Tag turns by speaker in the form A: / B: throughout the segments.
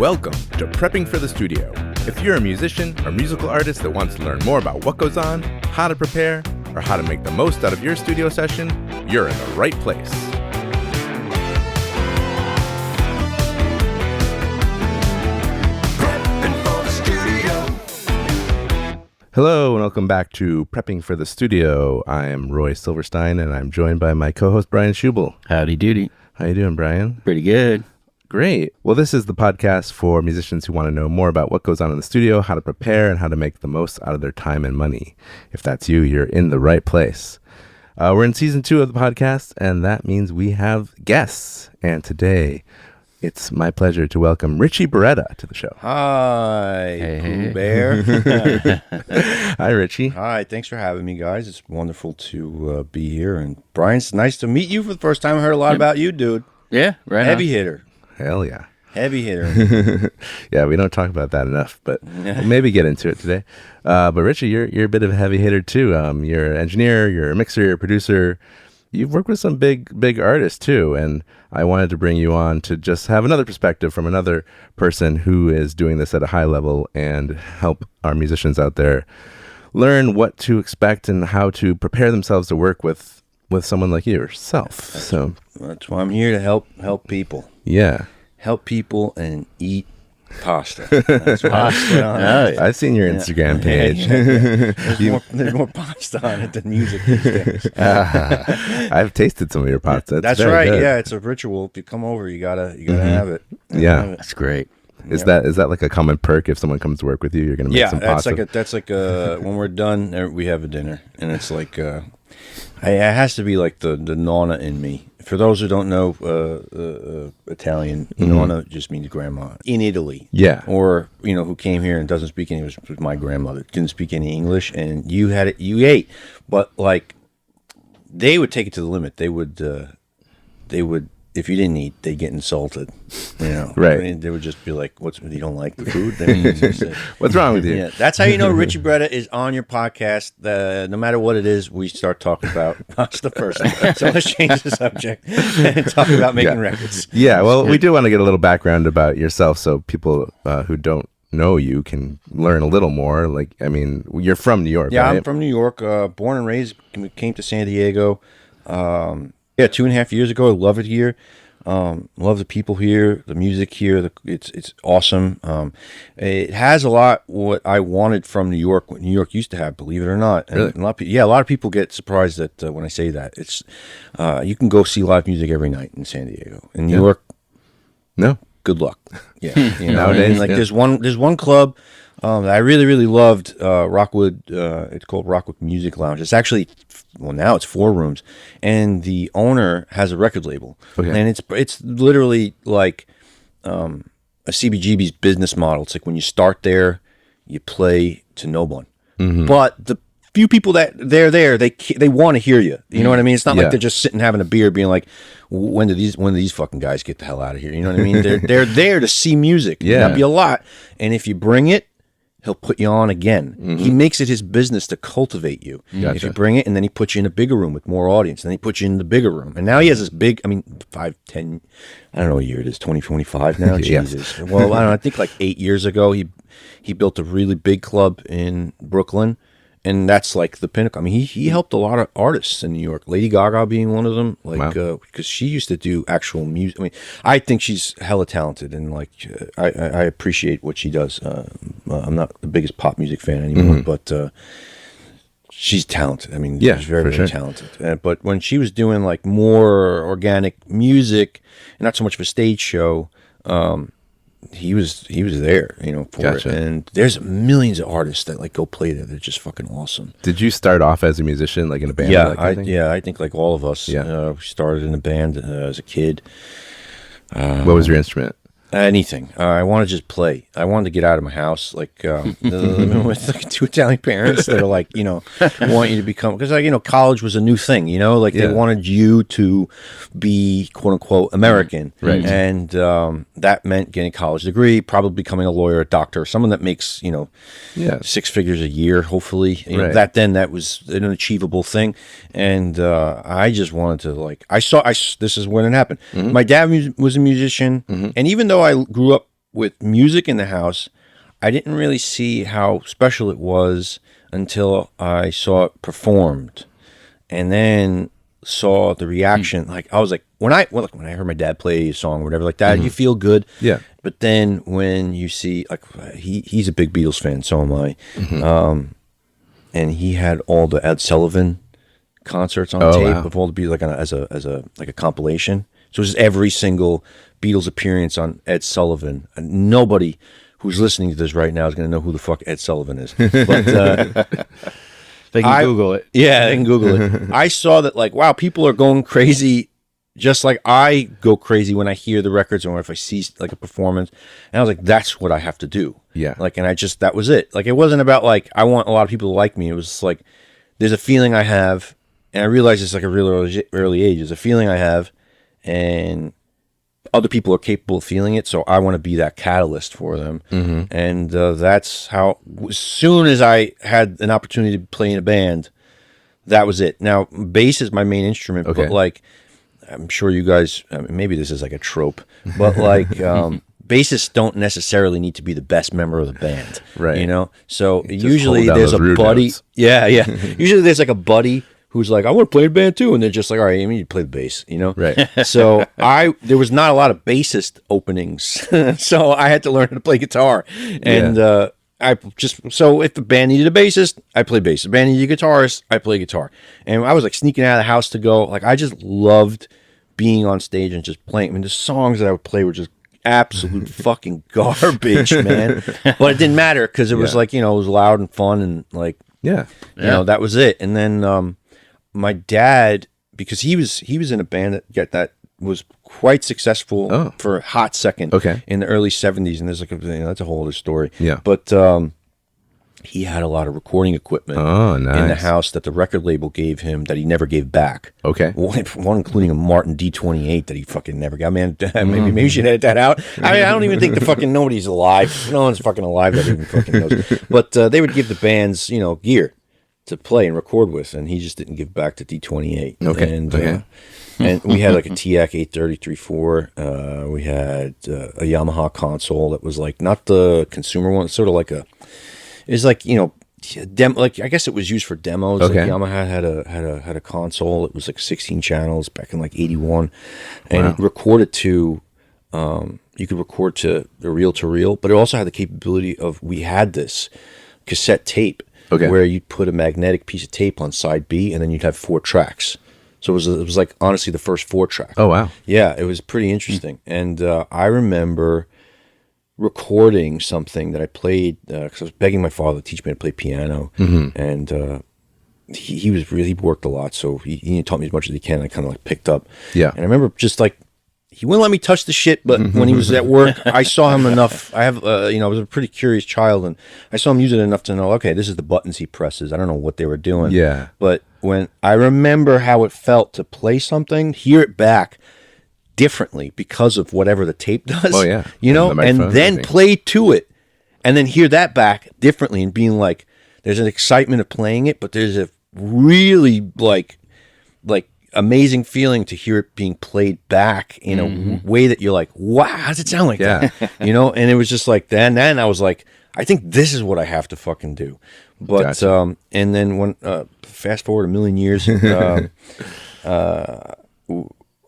A: Welcome to Prepping for the Studio. If you're a musician or musical artist that wants to learn more about what goes on, how to prepare, or how to make the most out of your studio session, you're in the right place. Prepping for the Studio. Hello and welcome back to Prepping for the Studio. I am Roy Silverstein and I'm joined by my co-host Brian Scheuble.
B: Howdy doody.
A: How you doing, Brian?
B: Pretty good.
A: Great. Well, this is the podcast for musicians who want to know more about what goes on in the studio, how to prepare, and how to make the most out of their time and money. If that's you, you're in the right place. We're in season 2 of the podcast, and that means we have guests. And today, it's my pleasure to welcome Richie Beretta to the show.
C: Hi, Pooh Bear.
A: Hi, Richie.
C: Hi, thanks for having me, guys. It's wonderful to be here. And Brian, it's nice to meet you for the first time. I heard a lot about you, dude.
B: Yeah, right.
C: Heavy hitter.
A: Hell yeah.
C: Heavy hitter.
A: Yeah, we don't talk about that enough, but we'll maybe get into it today. But Richie, you're a bit of a heavy hitter too. You're an engineer, you're a mixer, you're a producer. You've worked with some big artists too, and I wanted to bring you on to just have another perspective from another person who is doing this at a high level and help our musicians out there learn what to expect and how to prepare themselves to work with someone like yourself. So
C: that's why I'm here to help people.
A: Yeah.
C: Help people and eat pasta. That's pasta.
A: I've seen your Instagram page.
C: There's more pasta on it than music these days.
A: I've tasted some of your pasta.
C: That's right. Good. Yeah, it's a ritual. If you come over, you gotta have it.
A: Yeah,
B: that's great.
A: Is that like a common perk if someone comes to work with you? You're gonna make some pasta.
C: That's like when we're done, we have a dinner, and it's like it has to be like the nonna in me. For those who don't know Italian, nonna just means grandma in Italy.
A: Yeah.
C: Or who came here and doesn't speak any English. Was my grandmother didn't speak any English, and you ate, but like they would take it to the limit. They would if you didn't eat, they'd get insulted.
A: Right.
C: I mean, they would just be like, you don't like the food? Then
A: what's wrong with you?
C: Yeah, that's how you know Richie Beretta is on your podcast. No matter what it is, we start talking about pasta first. So let's change the subject and talk about making records.
A: Yeah, well, we do want to get a little background about yourself so people who don't know you can learn a little more. Like, I mean, you're from New York,
C: Yeah,
A: right?
C: I'm from New York, born and raised, came to San Diego. 2.5 years ago. I love it here. Love the people here, the music here. It's awesome. It has a lot what I wanted from New York. What New York used to have, believe it or not. And
A: really?
C: A lot of people get surprised that when I say that. It's you can go see live music every night in San Diego. In New York,
A: no.
C: Good luck. Yeah,
A: Nowadays,
C: there's one club that I really loved. Rockwood. It's called Rockwood Music Lounge. It's actually. Well, now it's 4 rooms, and the owner has a record label, and it's literally like a CBGB's business model. It's like when you start there, you play to no one, but the few people that they're there, they want to hear you. You know what I mean? It's not like they're just sitting having a beer, being like, when do these fucking guys get the hell out of here? You know what I mean? They're there to see music.
A: Yeah,
C: that'd be a lot, and if you bring it. He'll put you on again. He makes it his business to cultivate you.
A: Gotcha.
C: If you bring it, and then he puts you in a bigger room with more audience, and then he puts you in the bigger room. And now he has this big, 5, 10, I don't know what year it is, 2025 now? Jesus. Well, I don't know, I think like 8 years ago, he built a really big club in Brooklyn, and that's like the pinnacle. I mean, he helped a lot of artists in New York. Lady Gaga being one of them, because she used to do actual music. I mean, I think she's hella talented, and like I appreciate what she does. I'm not the biggest pop music fan anymore, but she's talented. I mean, she's very talented. But when she was doing like more organic music and not so much of a stage show, he was there, for it. And there's millions of artists that like go play there. They're just fucking awesome.
A: Did you start off as a musician, like in a band?
C: Yeah, I think like all of us. We started in a band as a kid.
A: What was your instrument?
C: Anything. I want to just play. I wanted to get out of my house, like living with like 2 Italian parents that are like, want you to become, because like, college was a new thing, they wanted you to be quote unquote American,
A: right?
C: And that meant getting a college degree, probably becoming a lawyer, a doctor, someone that makes 6 figures a year, hopefully. That was an achievable thing, and I just wanted to like. This is when it happened. My dad was a musician, and even though I grew up with music in the house, I didn't really see how special it was until I saw it performed, and then saw the reaction. Like I was like, when I heard my dad play a song or whatever like that, you feel good.
A: Yeah.
C: But then when you see, like, he's a big Beatles fan, so am I. And he had all the Ed Sullivan concerts on tape of all the Beatles, like as a compilation. So it was every single Beatles appearance on Ed Sullivan. And nobody who's listening to this right now is going to know who the fuck Ed Sullivan is. But
B: they can Google it.
C: Yeah, they can Google it. I saw that, like, wow, people are going crazy, just like I go crazy when I hear the records or if I see like a performance. And I was like, that's what I have to do.
A: Yeah.
C: Like, and that was it. Like, it wasn't about like, I want a lot of people to like me. It was just like, there's a feeling I have, and I realize it's like a real early age. There's a feeling I have, and other people are capable of feeling it. So I want to be that catalyst for them. And that's how, as soon as I had an opportunity to play in a band, that was it. Now, bass is my main instrument, but like, I'm sure you guys, maybe this is like a trope, but like bassists don't necessarily need to be the best member of the band,
A: right?
C: You know, so usually there's a buddy. Notes. Yeah. Usually there's like a buddy who's like, I want to play in a band too, and they're just like, all right, I mean, you play the bass, you know,
A: right?
C: So there was not a lot of bassist openings, so I had to learn how to play guitar, and so if the band needed a bassist, I played bass. If the band needed a guitarist, I played guitar. And I was like sneaking out of the house to go. Like, I just loved being on stage and just playing. I mean, the songs that I would play were just absolute fucking garbage, man. But it didn't matter because it was like, it was loud and fun and like, you know, that was it. And then my dad, because he was in a band that was quite successful for a hot second in the early 70s, and there's like that's a whole other story.
A: Yeah.
C: But he had a lot of recording equipment in the house that the record label gave him that he never gave back. Okay. One including a Martin D28 that he fucking never got. Man, maybe you should edit that out. I don't even think the fucking nobody's alive. No one's fucking alive that even fucking knows. But they would give the bands, gear to play and record with, and he just didn't give back to D28.
A: Okay.
C: And we had like a TAC 833.4. We had a Yamaha console that was like not the consumer one, sort of like it's like like I guess it was used for demos. Like Yamaha had a console. It was like 16 channels back in like 81, and it recorded to. You could record to the reel-to-reel, but it also had the capability of we had this cassette tape where you'd put a magnetic piece of tape on side B, and then you'd have 4 tracks. So it was like, honestly, the first 4 tracks.
A: Oh, wow.
C: Yeah, it was pretty interesting. And I remember recording something that I played, because I was begging my father to teach me to play piano. And he worked a lot, so he taught me as much as he can. I kind of like picked up. Yeah. And I remember just like, he wouldn't let me touch the shit, but when he was at work, I saw him enough. I was a pretty curious child, and I saw him use it enough to know, okay, this is the buttons he presses. I don't know what they were doing. Yeah. But when I remember how it felt to play something, hear it back differently because of whatever the tape does. Oh, yeah. And then play to it, and then hear that back differently and being like, there's an excitement of playing it, but there's a really like amazing feeling to hear it being played back in a way that you're like, wow, how does it sound like that? And it was just like then I was like, I think this is what I have to fucking do. But and then when fast forward a million years, I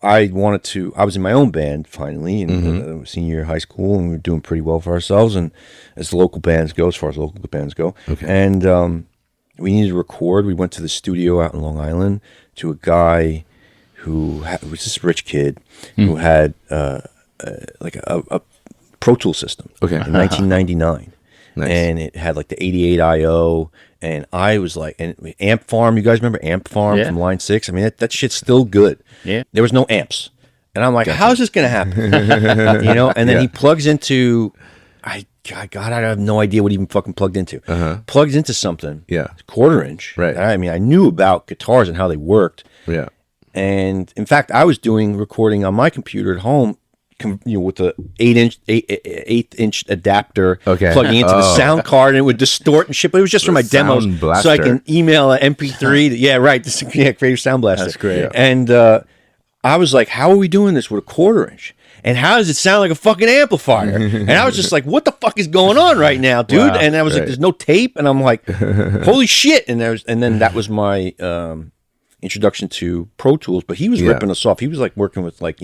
C: was in my own band finally in senior year of high school, and we were doing pretty well for ourselves, and as the local bands go, as far as local bands go. And we needed to record. We went to the studio out in Long Island to a guy who was this rich kid who had like a Pro Tool system in 1999. Nice. And it had like the 88 IO, and I was like, and Amp Farm, you guys remember Amp Farm from Line 6? I mean, that shit's still good. Yeah. There was no amps. And I'm like, how's this going to happen? And then he plugs into, I have no idea what he even fucking plugged into. Plugs into something. Yeah. Quarter inch. Right. I mean, I knew about guitars and how they worked. Yeah. And in fact, I was doing recording on my computer at home, with the 8-inch adapter plugging into the sound card, and it would distort and shit. But it was just for my demos, so I can email an MP3. Creative Sound Blaster. That's great. And I was like, how are we doing this with a quarter inch? and how does it sound like a fucking amplifier? And I was just like, what the fuck is going on right now, dude?
A: Wow,
C: and I was like, there's no tape, and I'm like, holy shit! And then that was my introduction to Pro Tools. But he was ripping us off. He was like working with like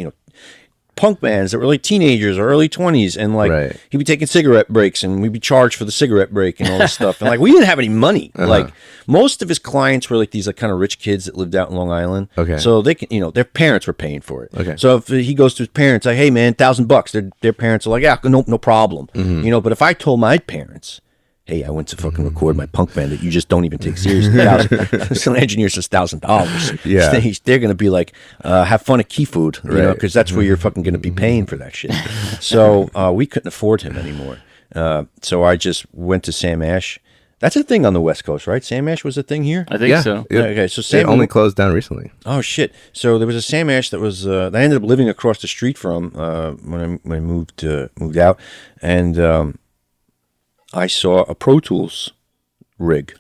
C: punk bands that were like teenagers or early 20s, and like he'd be taking cigarette breaks, and we'd be charged for the cigarette break and all this stuff. And like we didn't have any money. Like most of his clients were like these like kind of rich kids that lived out in Long Island.
A: Okay,
C: so they can, their parents were paying for it.
A: Okay,
C: so if he goes to his parents like, hey man, $1,000, their parents are like, yeah, no problem. But if I told my parents, hey, I went to fucking record my punk band that you just don't even take seriously, some engineer says $1,000.
A: Yeah,
C: they're going to be like, have fun at Key Food, because that's where you're fucking going to be paying for that shit. So we couldn't afford him anymore. So I just went to Sam Ash. That's a thing on the West Coast, right? Sam Ash was a thing here?
B: I think so.
A: Yeah.
C: Okay, so Sam
A: only closed down recently.
C: Oh shit! So there was a Sam Ash that was that I ended up living across the street from when I moved out, and I saw a Pro Tools rig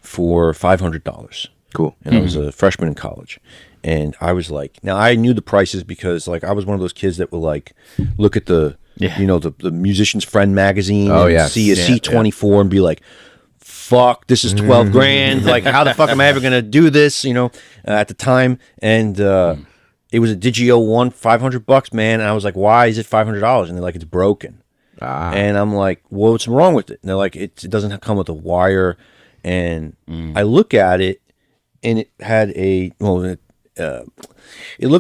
C: for $500.
A: Cool.
C: And I was a freshman in college. And I was like, now I knew the prices because like I was one of those kids that would like look at the the Musician's Friend magazine and see a C24 and be like, fuck, this is 12 grand. Like, how the fuck am I ever going to do this, at the time. And it was a Digio 1, $500, man. And I was like, why is it $500? And they're like, it's broken. And I'm like, well, what's wrong with it? And they're like, it doesn't come with a wire. And I look at it, and it had it looked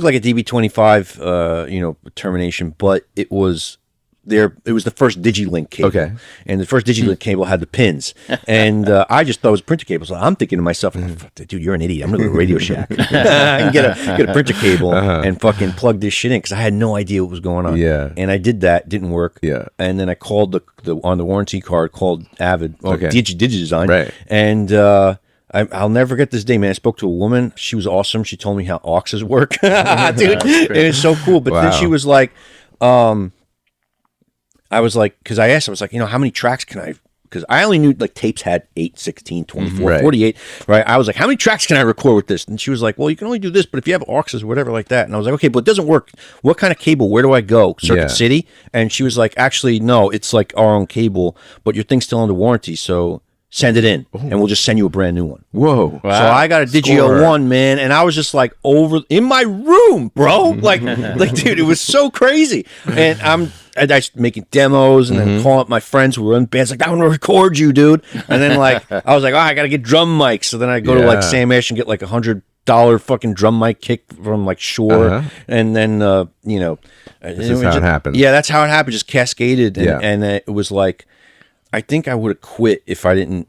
C: like a DB25, termination, but it was the first DigiLink cable. Okay. And the first DigiLink cable had the pins. And I just thought it was a printer cable. So I'm thinking to myself, dude, you're an idiot. I'm going to go to Radio Shack and get a printer cable and fucking plug this shit in, because I had no idea what was going on.
A: Yeah.
C: And I did that. Didn't work.
A: Yeah.
C: And then I called on the warranty card, called Avid, DigiDesign.
A: Right.
C: And I'll never forget this day, man. I spoke to a woman. She was awesome. She told me how auxes work. Dude, it was so cool. But then she was like, I was like, because I asked, I was like, how many tracks can I, because I only knew like tapes had 8, 16, 24, 48, right? I was like, how many tracks can I record with this? And she was like, well, you can only do this, but if you have auxes or whatever like that. And I was like, okay, but it doesn't work. What kind of cable? Where do I go? Circuit City? And she was like, actually, no, it's like our own cable, but your thing's still under warranty, so send it in, and we'll just send you a brand new one.
A: Whoa.
C: Wow. So I got a Digio 1, man, and I was just like in my room, bro. Like, dude, it was so crazy. And I making demos and then calling up my friends who were in bands, like, I want to record you, dude. And then like I was like, I got to get drum mics. So then I go to like Sam Ash and get like $100 fucking drum mic kit from like Shure, and then
A: this is how it happened.
C: Yeah, that's how it happened. Just cascaded, and it was like, I think I would have quit if I didn't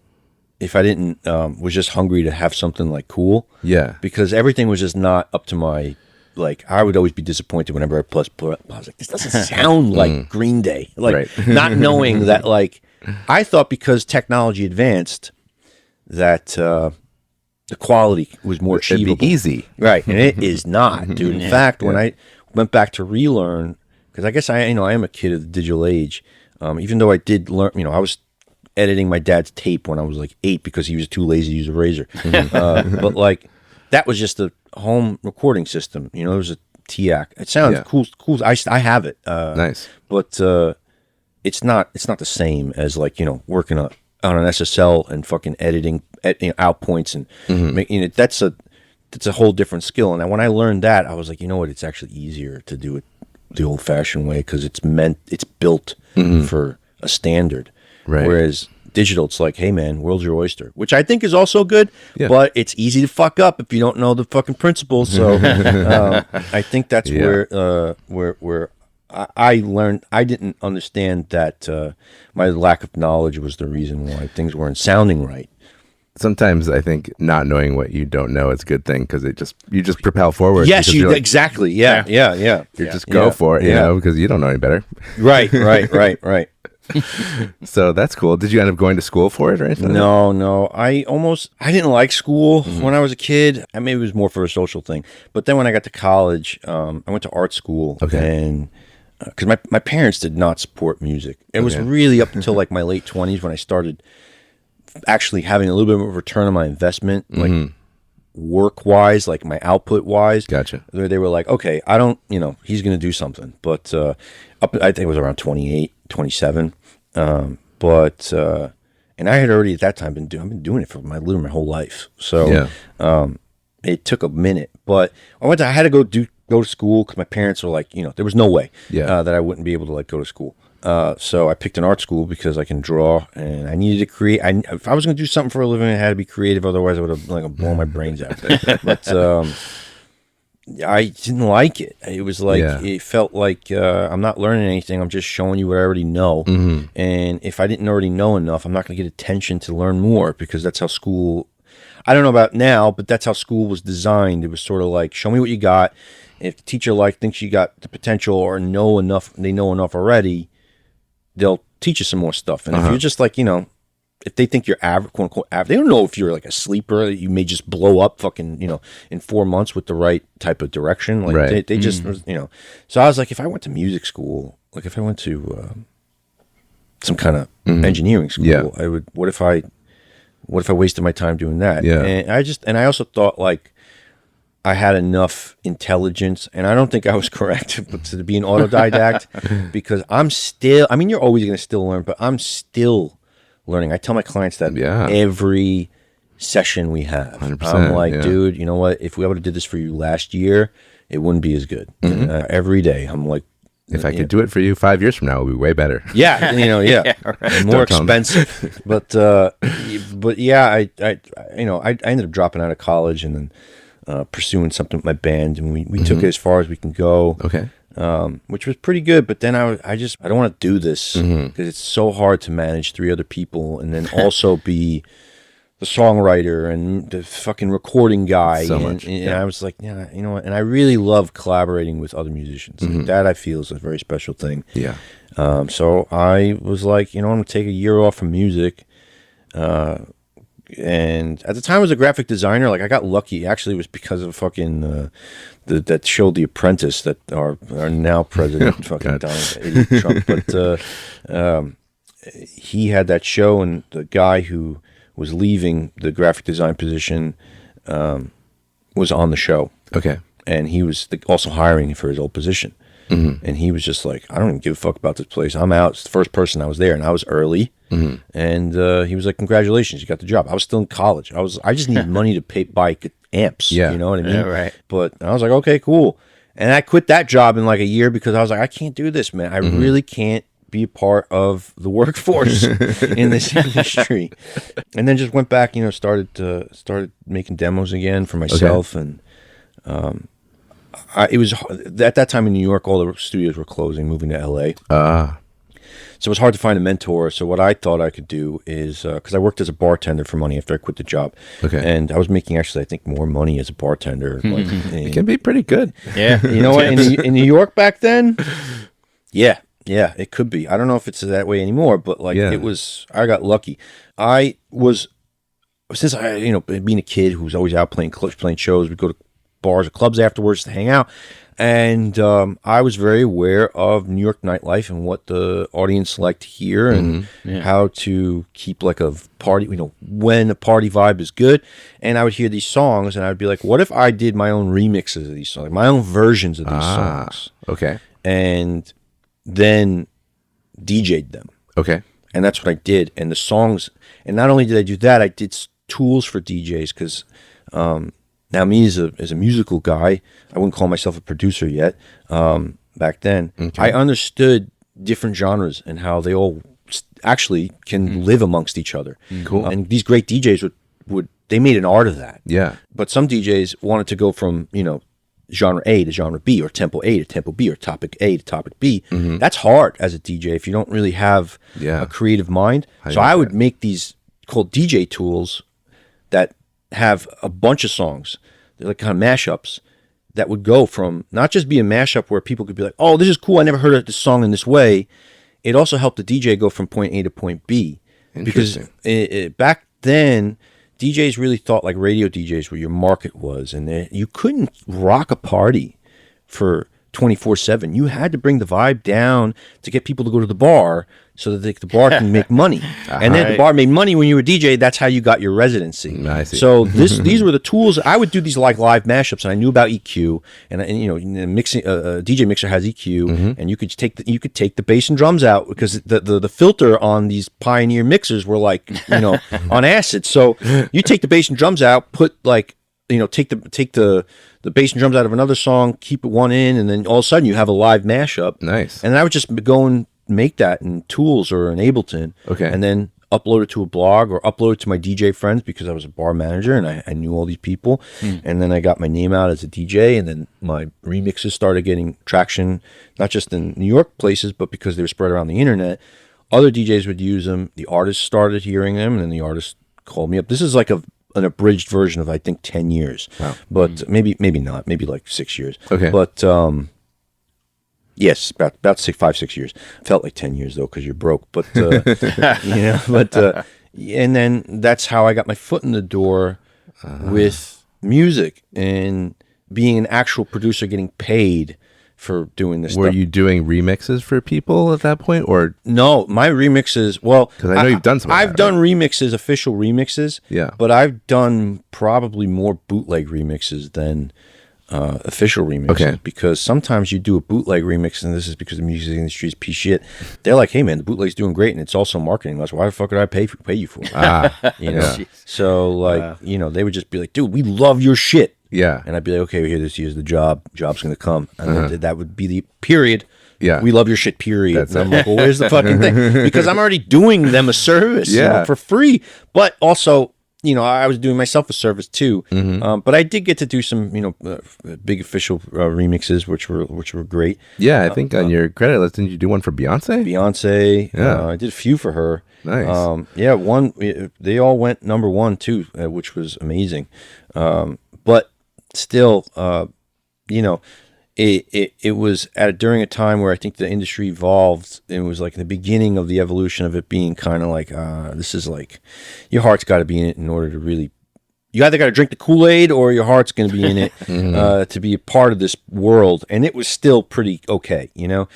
C: was just hungry to have something like cool. Yeah, because everything was just not up to my, like, I would always be disappointed whenever I was like, this doesn't sound like Green Day, like not knowing that, like, I thought because technology advanced that the quality was more achievable.
A: It'd be easy,
C: right? And it is not, dude. In fact, when I went back to relearn, because I guess I am a kid of the digital age. Even though I did learn, I was editing my dad's tape when I was like 8 because he was too lazy to use a razor. But like, that was just a home recording system. There was a TIAC. It sounds cool. I have it.
A: Nice.
C: But it's not the same as like, working on an SSL and fucking editing out points and making it. That's a whole different skill. And when I learned that, I was like, you know what? It's actually easier to do it the old-fashioned way, because it's built for a standard. Right. Whereas digital, it's like, hey man, world's your oyster, which I think is also good, but it's easy to fuck up if you don't know the fucking principles. So I think that's where I learned. I didn't understand that my lack of knowledge was the reason why things weren't sounding right.
A: Sometimes I think not knowing what you don't know is a good thing, because you just propel forward.
C: Yes, exactly. Yeah. You
A: just go for it, because you don't know any better.
C: Right.
A: So that's cool. Did you end up going to school for it or anything?
C: No. I didn't like school when I was a kid. Maybe it was more for a social thing. But then when I got to college, I went to art school, and because my parents did not support music. It was really up until like my late 20s when I started actually having a little bit of a return on my investment. Like work-wise, like my output-wise.
A: Gotcha.
C: They were like, okay, I don't, he's going to do something. But I think it was around 28, 27. And I had already at that time I've been doing it for literally my whole life. So it took a minute. But I had to go to school because my parents were like, there was no way that I wouldn't be able to like go to school. So I picked an art school because I can draw and I needed to create. If I was going to do something for a living, it had to be creative. Otherwise, I would have blown my brains out. But I didn't like it. It was like it felt like I'm not learning anything. I'm just showing you what I already know. Mm-hmm. And if I didn't already know enough, I'm not going to get attention to learn more because that's how school. I don't know about now, but that's how school was designed. It was sort of like, show me what you got. If the teacher thinks you got the potential or they know enough already, they'll teach you some more stuff. And if you're just like, if they think you're average, quote unquote average, they don't know if you're like a sleeper. You may just blow up fucking, in 4 months with the right type of direction. Like they just, So I was like, if I went to music school, like if I went to some kind of engineering school, I would. What if I wasted my time doing that?
A: Yeah.
C: And I also thought like I had enough intelligence, and I don't think I was correct, but to be an autodidact because you're always going to still learn, but I'm still learning. I tell my clients that every session we have. 100%, I'm like, dude, you know what? If we would have did this for you last year, it wouldn't be as good. Mm-hmm. Every day, I'm like,
A: if I could do it for you 5 years from now, it would be way better.
C: Yeah, right. More expensive. But yeah, I ended up dropping out of college and then pursuing something with my band, and we took it as far as we can go.
A: Okay.
C: Which was pretty good, but then I don't want to do this because it's so hard to manage 3 other people and then also be the songwriter and the fucking recording guy. And I was like, you know what? And I really love collaborating with other musicians. Like that I feel is a very special thing.
A: Yeah.
C: So I was like, I'm going to take a year off from music. And at the time I was a graphic designer. Like I got lucky. Actually, it was because of fucking that show The Apprentice that our now president fucking Donald Trump. But he had that show, and the guy who was leaving the graphic design position was on the show.
A: Okay.
C: And he was also hiring for his old position. Mm-hmm. And he was just like, I don't even give a fuck about this place. I'm out. It's the first person I was there, and I was early. Mm-hmm. And he was like, congratulations, you got the job. I was still in college. I just needed money to buy amps.
A: Yeah.
C: You know what I mean?
B: Yeah, right.
C: But I was like, okay, cool. And I quit that job in like a year because I was like, I can't do this, man. I really can't be a part of the workforce in this industry. And then just went back, started making demos again for myself. Okay. And it was at that time in New York, all the studios were closing, moving to LA. So it was hard to find a mentor. So what I thought I could do is, because I worked as a bartender for money after I quit the job. Okay. And I was making actually, I think, more money as a bartender.
A: It can be pretty good.
C: Yeah. You know what? In New York back then, yeah, it could be. I don't know if it's that way anymore, but it was, I got lucky. I was, since being a kid who was always out playing shows, we'd go to bars or clubs afterwards to hang out. And I was very aware of New York nightlife and what the audience liked to hear and how to keep like a party, when a party vibe is good. And I would hear these songs and I'd be like, what if I did my own remixes of these songs, my own versions of these songs?
A: Okay.
C: And then DJ'd them.
A: Okay.
C: And that's what I did. And the songs, and not only did I do that, I did tools for DJs because now me as a musical guy, I wouldn't call myself a producer yet. Back then, I understood different genres and how they all actually can live amongst each other.
A: Cool.
C: And these great DJs would they made an art of that.
A: Yeah.
C: But some DJs wanted to go from genre A to genre B, or tempo A to tempo B, or topic A to topic B. Mm-hmm. That's hard as a DJ if you don't really have a creative mind. So I would make these called DJ tools that have a bunch of songs. They're like kind of mashups that would go from not just be a mashup where people could be like, oh, this is cool, I never heard of this song in this way. It also helped the DJ go from point A to point B. Because back then, DJs really thought like radio DJs where your market was, and you couldn't rock a party for 24/7. You had to bring the vibe down to get people to go to the bar so that the bar can make money. And then the bar made money when you were DJ. That's how you got your residency.
A: I see.
C: So these were the tools. I would do these like live mashups, and I knew about EQ. And you know, mixing DJ mixer has EQ, and you could take the bass and drums out because the filter on these Pioneer mixers were like, you know, on acid. So you take the bass and drums out, put like, you know, take the bass and drums out of another song, keep it one in, and then all of a sudden you have a live mashup.
A: Nice.
C: And I would just go and make that in Tools or in Ableton.
A: Okay.
C: And then upload it to a blog or upload it to my DJ friends because I was a bar manager and I knew all these people. And then I got my name out as a DJ, and then my remixes started getting traction, not just in New York places, but because they were spread around the internet. Other DJs would use them. The artists started hearing them, and then the artists called me up. This is like an abridged version of, I think, 10 years. Wow. But maybe not. Maybe like 6 years.
A: Okay.
C: But yes, about 5-6 years. Felt like 10 years though, because you're broke. But you know, but and then that's how I got my foot in the door with music and being an actual producer, getting paid for doing this.
A: Were
C: stuff.
A: you doing remixes for people at that point, or
C: No, my remixes. Well,
A: because I know you've done some.
C: I've done remixes, official remixes.
A: Yeah,
C: but I've done probably more bootleg remixes than official remixes, because sometimes you do a bootleg remix, and this is because the music industry is piece shit. They're like, "Hey man, the bootleg's doing great, and it's also marketing. That's why the fuck would I pay you for it?" You know. So like, you know, they would just be like, "Dude, we love your shit."
A: Yeah,
C: and I'd be like, "Okay, here's the job. Job's gonna come," and then that would be the period.
A: Yeah,
C: we love your shit. Period. And I'm like, well, where's the fucking thing? Because I'm already doing them a service, you know, for free, but also, you know, I was doing myself a service too. But I did get to do some, you know, big official remixes, which were great.
A: Yeah, I think on your credit list, didn't you do one for Beyonce?
C: Beyonce. Yeah, I did a few for her.
A: Nice.
C: Yeah, one. They all went #1 too, which was amazing. But still, you know, it was during a time where I think the industry evolved. It was like the beginning of the evolution of it being kind of like, this is like, your heart's got to be in it in order to really, you either got to drink the Kool-Aid or your heart's going to be in it to be a part of this world. And it was still pretty okay, you know.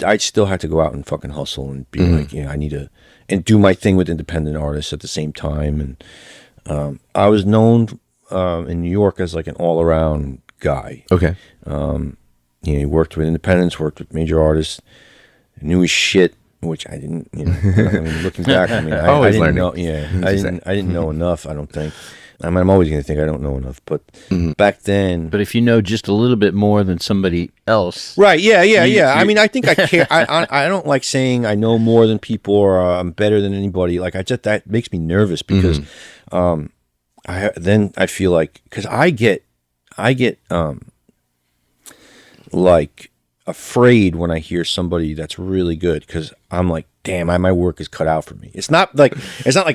C: I still had to go out and fucking hustle and be like, I need to, and do my thing with independent artists at the same time. And I was known in New York as like an all-around guy.
A: Okay.
C: You know, he worked with independents, worked with major artists, knew his shit, which I didn't. You know, I mean, looking back, I mean, I didn't
A: learning.
C: know. Yeah, I didn't know enough. I don't think. I mean, I'm always going to think I don't know enough, but back then.
B: But if you know just a little bit more than somebody else,
C: right? Yeah. I mean, I think I care. I don't like saying I know more than people or I'm better than anybody. Like, that makes me nervous because then I feel like, because I get like afraid when I hear somebody that's really good, because I'm like, damn, my work is cut out for me. It's not like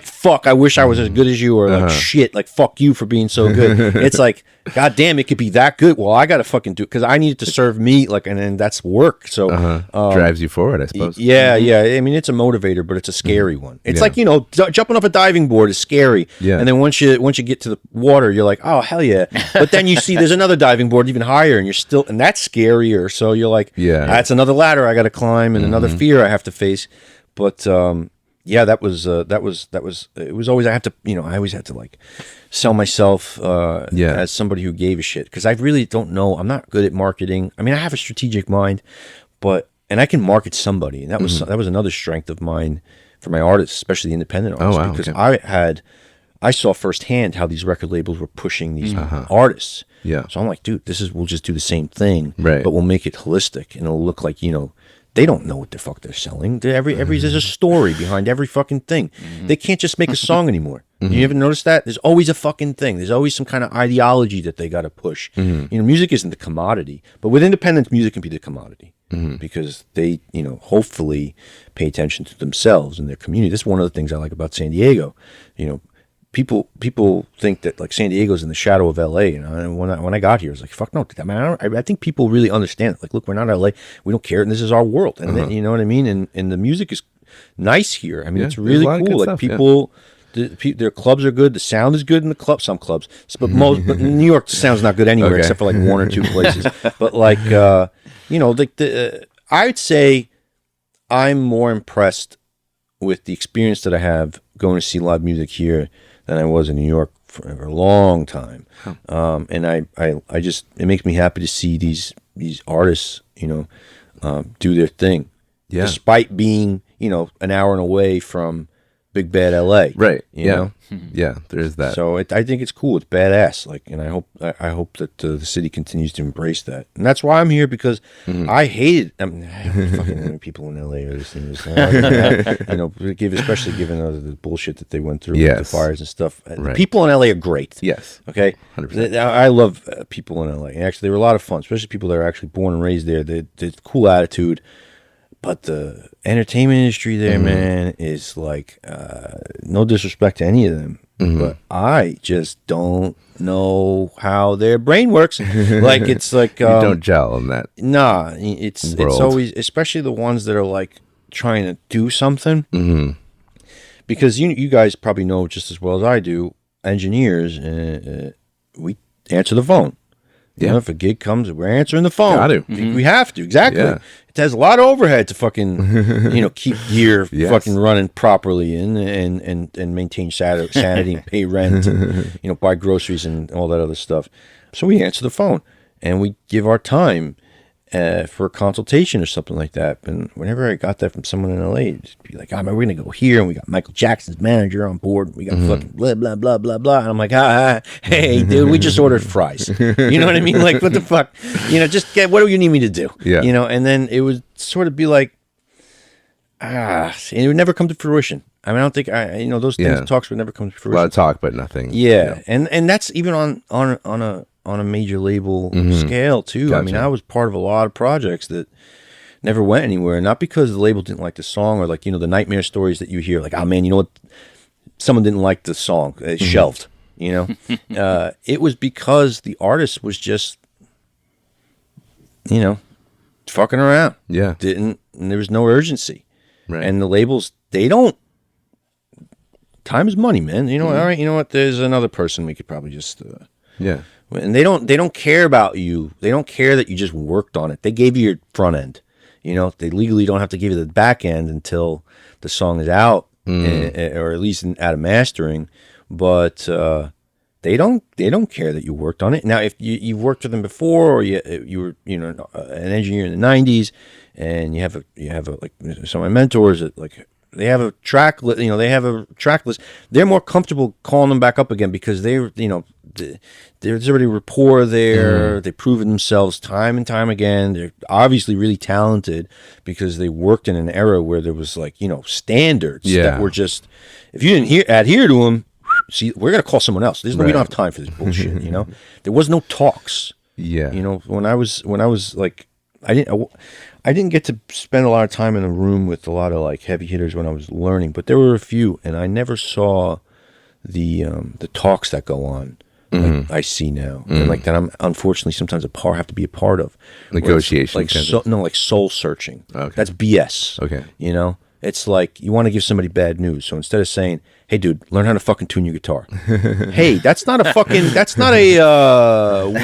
C: fuck, I wish I was as good as you, or like shit, like fuck you for being so good. It's like, god damn, it could be that good. Well, I gotta fucking do it because I need it to serve me, like, and then that's work. So
A: drives you forward, I suppose.
C: Yeah. I mean, it's a motivator, but it's a scary one. It's like, you know, jumping off a diving board is scary. Yeah. And then once you get to the water, you're like, oh hell yeah. But then you see there's another diving board even higher, and and that's scarier. So you're like, that's another ladder I got to climb, and another fear I have to face. But yeah, that was it was always, I always had to like sell myself as somebody who gave a shit, because I really don't know. I'm not good at marketing. I mean, I have a strategic mind, and I can market somebody, and that was another strength of mine for my artists, especially the independent artists, because I saw firsthand how these record labels were pushing these artists. Yeah. So I'm like, dude, we'll just do the same thing, right, but we'll make it holistic, and it'll look like, you know, they don't know what the fuck they're selling. There's a story behind every fucking thing. They can't just make a song anymore. You ever notice that? There's always a fucking thing. There's always some kind of ideology that they got to push. You know, music isn't the commodity, but with independence, music can be the commodity because they, you know, hopefully pay attention to themselves and their community. This is one of the things I like about San Diego. You know, people think that like San Diego's in the shadow of LA, you know. And when I got here, I was like, fuck no. I mean, I think people really understand it. Like, look, we're not LA. We don't care, and this is our world. And then, you know what I mean. And the music is nice here. I mean, it's really cool. Like stuff, their clubs are good. The sound is good in the club. Some clubs, but but New York, the sound's not good anywhere except for like one or two places. But like, I'd say I'm more impressed with the experience that I have going to see live music here than I was in New York for a long time. And I just, it makes me happy to see these artists, do their thing, despite being, an hour away from big bad LA.
A: Right.
C: You know?
A: Yeah, there is that.
C: So I think it's cool. It's badass. Like, and I hope that the city continues to embrace that. And that's why I'm here, because I hated. Fucking people in LA are listening to this. I know, especially given the bullshit that they went through with the fires and stuff.
A: Right.
C: People in LA are great.
A: Yes.
C: Okay.
A: 100%.
C: I love people in LA. Actually, they were a lot of fun, especially people that are actually born and raised there. They cool attitude. But the entertainment industry there, man, is like, no disrespect to any of them, but I just don't know how their brain works. Like, it's like...
A: you don't gel in that.
C: Nah, it's always, especially the ones that are like trying to do something. Because you guys probably know just as well as I do, engineers, we answer the phone. If a gig comes, we're answering the phone.
A: Got to.
C: We have to, exactly. Yeah. It has a lot of overhead to fucking, keep gear fucking running properly and maintain sanity and pay rent and, buy groceries and all that other stuff. So we answer the phone and we give our time for a consultation or something like that. And whenever I got that from someone in LA, it'd just be like, we're going to go here, and we got Michael Jackson's manager on board. We got fucking blah, blah, blah, blah, blah. And I'm like, hey, dude, we just ordered fries. You know what I mean? Like, what the fuck? Just what do you need me to do?
A: Yeah.
C: And then it would sort of be like, it would never come to fruition. I mean, I don't think, those things, talks would never come to fruition.
A: A lot of talk, but nothing.
C: Yeah. And that's even on a major label scale too. Gotcha. I mean, I was part of a lot of projects that never went anywhere, not because the label didn't like the song, or like, the nightmare stories that you hear, like, oh man, you know what, someone didn't like the song, it's shelved. It was because the artist was just fucking around.
A: Yeah.
C: And there was no urgency.
A: Right.
C: And the labels, they don't, time is money, man. All right, you know what, there's another person we could probably just and they don't care about you. They don't care that you just worked on it. They gave you your front end. They legally don't have to give you the back end until the song is out, or at least out of mastering. But they don't care that you worked on it. Now, if you've worked with them before, or you were an engineer in the '90s, and you have like some of my mentors that like. They have a track list, they have a track list. They're more comfortable calling them back up again because there's already rapport there. They've proven themselves time and time again. They're obviously really talented because they worked in an era where there was like, standards that were just, if you didn't adhere to them, see, we're going to call someone else. We don't have time for this bullshit, There was no talks.
A: Yeah.
C: When I was like, I didn't get to spend a lot of time in a room with a lot of like heavy hitters when I was learning, but there were a few, and I never saw the talks that go on like I see now, and like that I'm unfortunately sometimes have to be a part of
A: negotiation,
C: like soul searching.
A: Okay.
C: That's BS.
A: Okay,
C: it's like you want to give somebody bad news, so instead of saying, "Hey, dude, learn how to fucking tune your guitar," hey, that's not a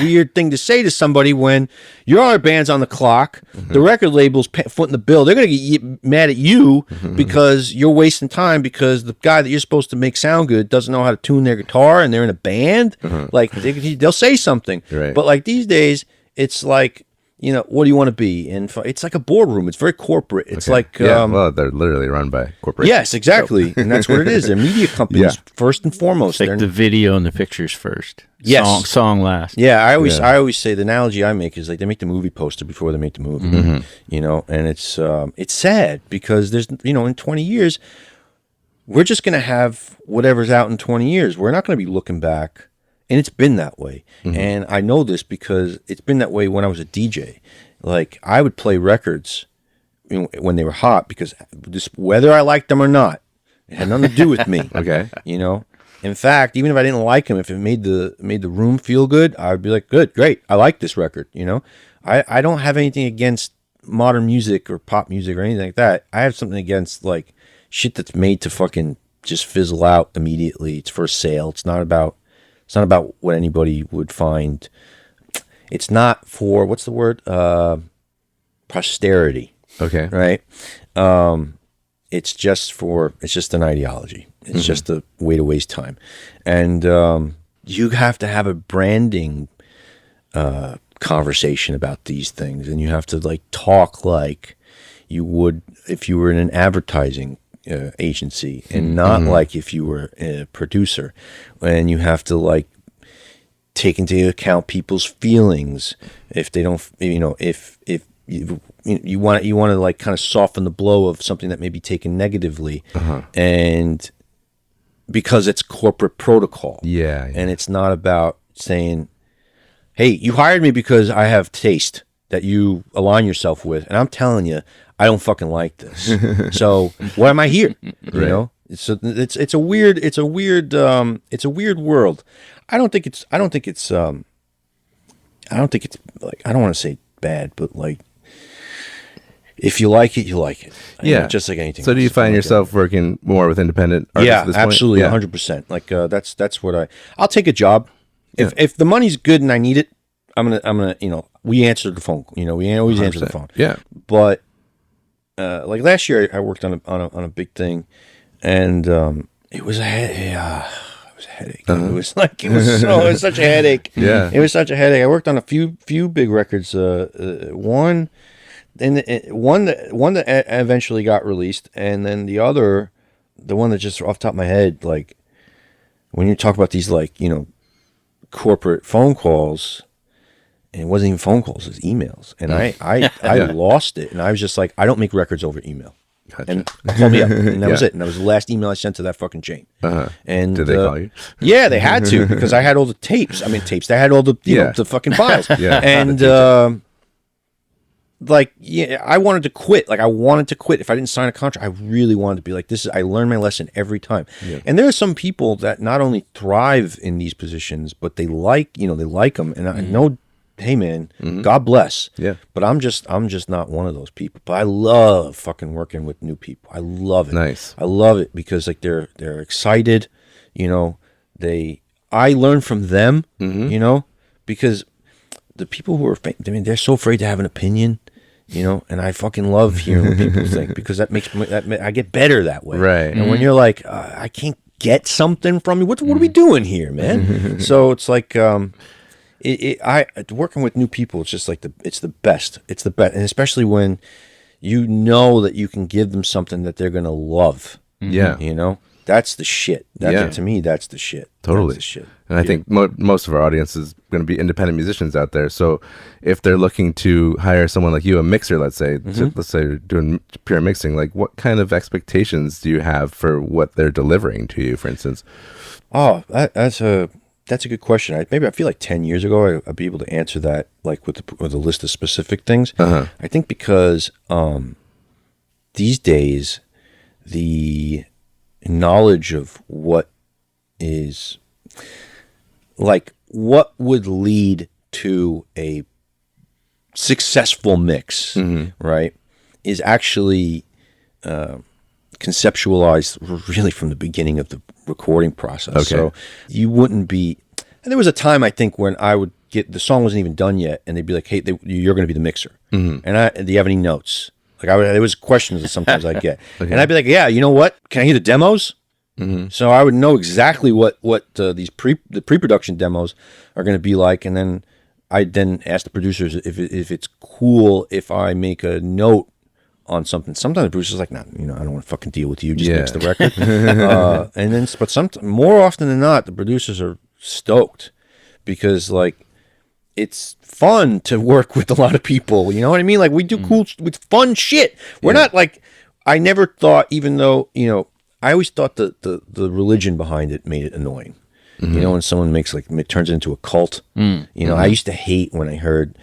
C: weird thing to say to somebody when your other band's on the clock, the record label's footing the bill. They're gonna get mad at you because you're wasting time because the guy that you're supposed to make sound good doesn't know how to tune their guitar, and they're in a band. Like they'll say something,
A: right.
C: But like these days, it's like. What do you want to be? And it's like a boardroom. It's very corporate. It's like...
A: well, they're literally run by corporations.
C: Yes, exactly. And that's what it is. They're media companies, first and foremost.
B: It's like the video and the pictures first.
C: Yes.
B: Song last.
C: Yeah, I always say the analogy I make is like they make the movie poster before they make the movie. And it's sad because there's, in 20 years, we're just going to have whatever's out in 20 years. We're not going to be looking back. And it's been that way. And I know this because it's been that way when I was a DJ. Like, I would play records when they were hot because whether I liked them or not, it had nothing to do with me.
A: Okay.
C: In fact, even if I didn't like them, if it made the room feel good, I would be like, good, great, I like this record. I don't have anything against modern music or pop music or anything like that. I have something against, like, shit that's made to fucking just fizzle out immediately. It's for sale. It's not about what anybody would find. It's not for, what's the word? Posterity.
A: Okay.
C: Right? It's just an ideology. It's just a way to waste time. And you have to have a branding conversation about these things, and you have to like talk like you would if you were in an advertising agency, and not like if you were a producer. And you have to like take into account people's feelings if they don't, if you want to like kind of soften the blow of something that may be taken negatively, and because it's corporate protocol.
A: Yeah.
C: And it's not about saying, hey, you hired me because I have taste that you align yourself with, and I'm telling you, I don't fucking like this. So why am I here? You know, it's a weird world. I don't think it's like, I don't want to say bad, but like, if you like it, you like it.
A: Yeah,
C: just like anything.
A: So do you find yourself working more with independent artists at this point?
C: Absolutely, 100%. Like that's what I'll take a job if the money's good and I need it. I'm gonna we answer the phone. We always answer the phone.
A: Yeah,
C: but like last year, I worked on a big thing, and it was a headache. It was such a headache.
A: Yeah,
C: it was such a headache. I worked on a few big records. One that eventually got released, and then the one that just off the top of my head, like when you talk about these like corporate phone calls, and it wasn't even phone calls, it was emails, and I lost it, and I was just like, I don't make records over email. Gotcha. And call me up, and that was it. And that was the last email I sent to that fucking chain. And
A: did they call you?
C: Yeah, they had to, because I had all the tapes. I mean, tapes. They had all the the fucking files. And I wanted to quit. Like, I wanted to quit. If I didn't sign a contract, I really wanted to be like, this is, I learned my lesson every time. Yeah. And there are some people that not only thrive in these positions, but they like them. And I know, hey man, God bless. Yeah. But I'm just not one of those people. But I love fucking working with new people. I love it.
A: Nice.
C: I love it because like they're excited. I learn from them. Because the people who are they're so afraid to have an opinion. And I fucking love hearing what people think, because I get better that way.
A: Right.
C: And when you're like, I can't get something from you, what are we doing here, man? So it's like, working with new people, it's just like it's the best. It's the best, and especially when you know that you can give them something that they're gonna love.
A: Yeah.
C: That's the shit. To me, that's the shit.
A: Totally.
C: That's the shit.
A: And I think most of our audience is going to be independent musicians out there. So if they're looking to hire someone like you, a mixer, let's say, let's say you're doing pure mixing, like what kind of expectations do you have for what they're delivering to you, for instance?
C: Oh, that's a good question. I feel like 10 years ago, I'd be able to answer that like with a list of specific things. I think because these days, the knowledge of what is like what would lead to a successful mix, right, is actually conceptualized really from the beginning of the recording process. Okay. So you wouldn't be, and there was a time I think when I would get, the song wasn't even done yet, and they'd be like, hey, you're going to be the mixer. And do you have any notes? Like there was questions that sometimes I'd get, and I'd be like, yeah, you know what? Can I hear the demos? So I would know exactly what the pre-production demos are going to be like, and then I'd then ask the producers if it's cool if I make a note on something. Sometimes the producer's like, nah, I don't want to fucking deal with you. Just mix the record. And then, but more often than not, the producers are stoked because like it's fun to work with a lot of people. You know what I mean? Like we do cool with fun shit. We're not like, I never thought, even though I always thought the religion behind it made it annoying. When someone makes it turns into a cult. I used to hate when I heard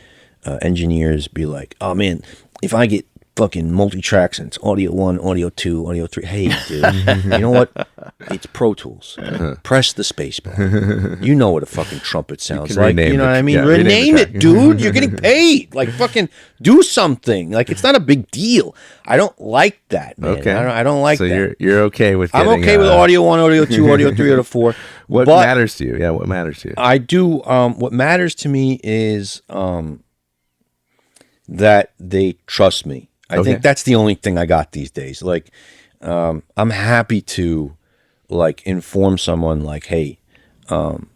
C: engineers be like, oh man, if I get fucking multi-tracks and it's audio 1, audio 2, audio 3. Hey, dude, you know what? It's Pro Tools. Press the space bar. You know what a fucking trumpet sounds like. You know what I mean?
A: Yeah,
C: rename it, dude. You're getting paid. Like, fucking do something. Like, it's not a big deal. I don't like that, man.
A: Okay.
C: I don't like that.
A: So you're okay with getting,
C: I'm okay with audio 1, audio 2, audio 3, audio 4.
A: What matters to you? Yeah, what matters to you?
C: I do. What matters to me is that they trust me. I think that's the only thing I got these days. Like, I'm happy to, like, inform someone, like, hey, you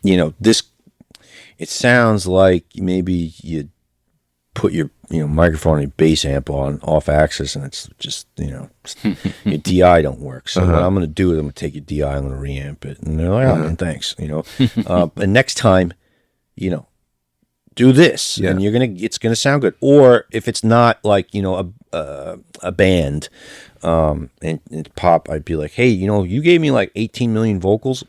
C: know, this, it sounds like maybe you put your, you know, microphone and your bass amp on off axis and it's just, you know, your DI don't work. So what I'm going to do is I'm going to take your DI, I'm going to reamp it. And they're like, oh, man, thanks, you know. And next time, you know, do this and it's gonna sound good. Or if it's not, like, you know, a band and pop, I'd be like, hey, you know, you gave me like 18 million vocals,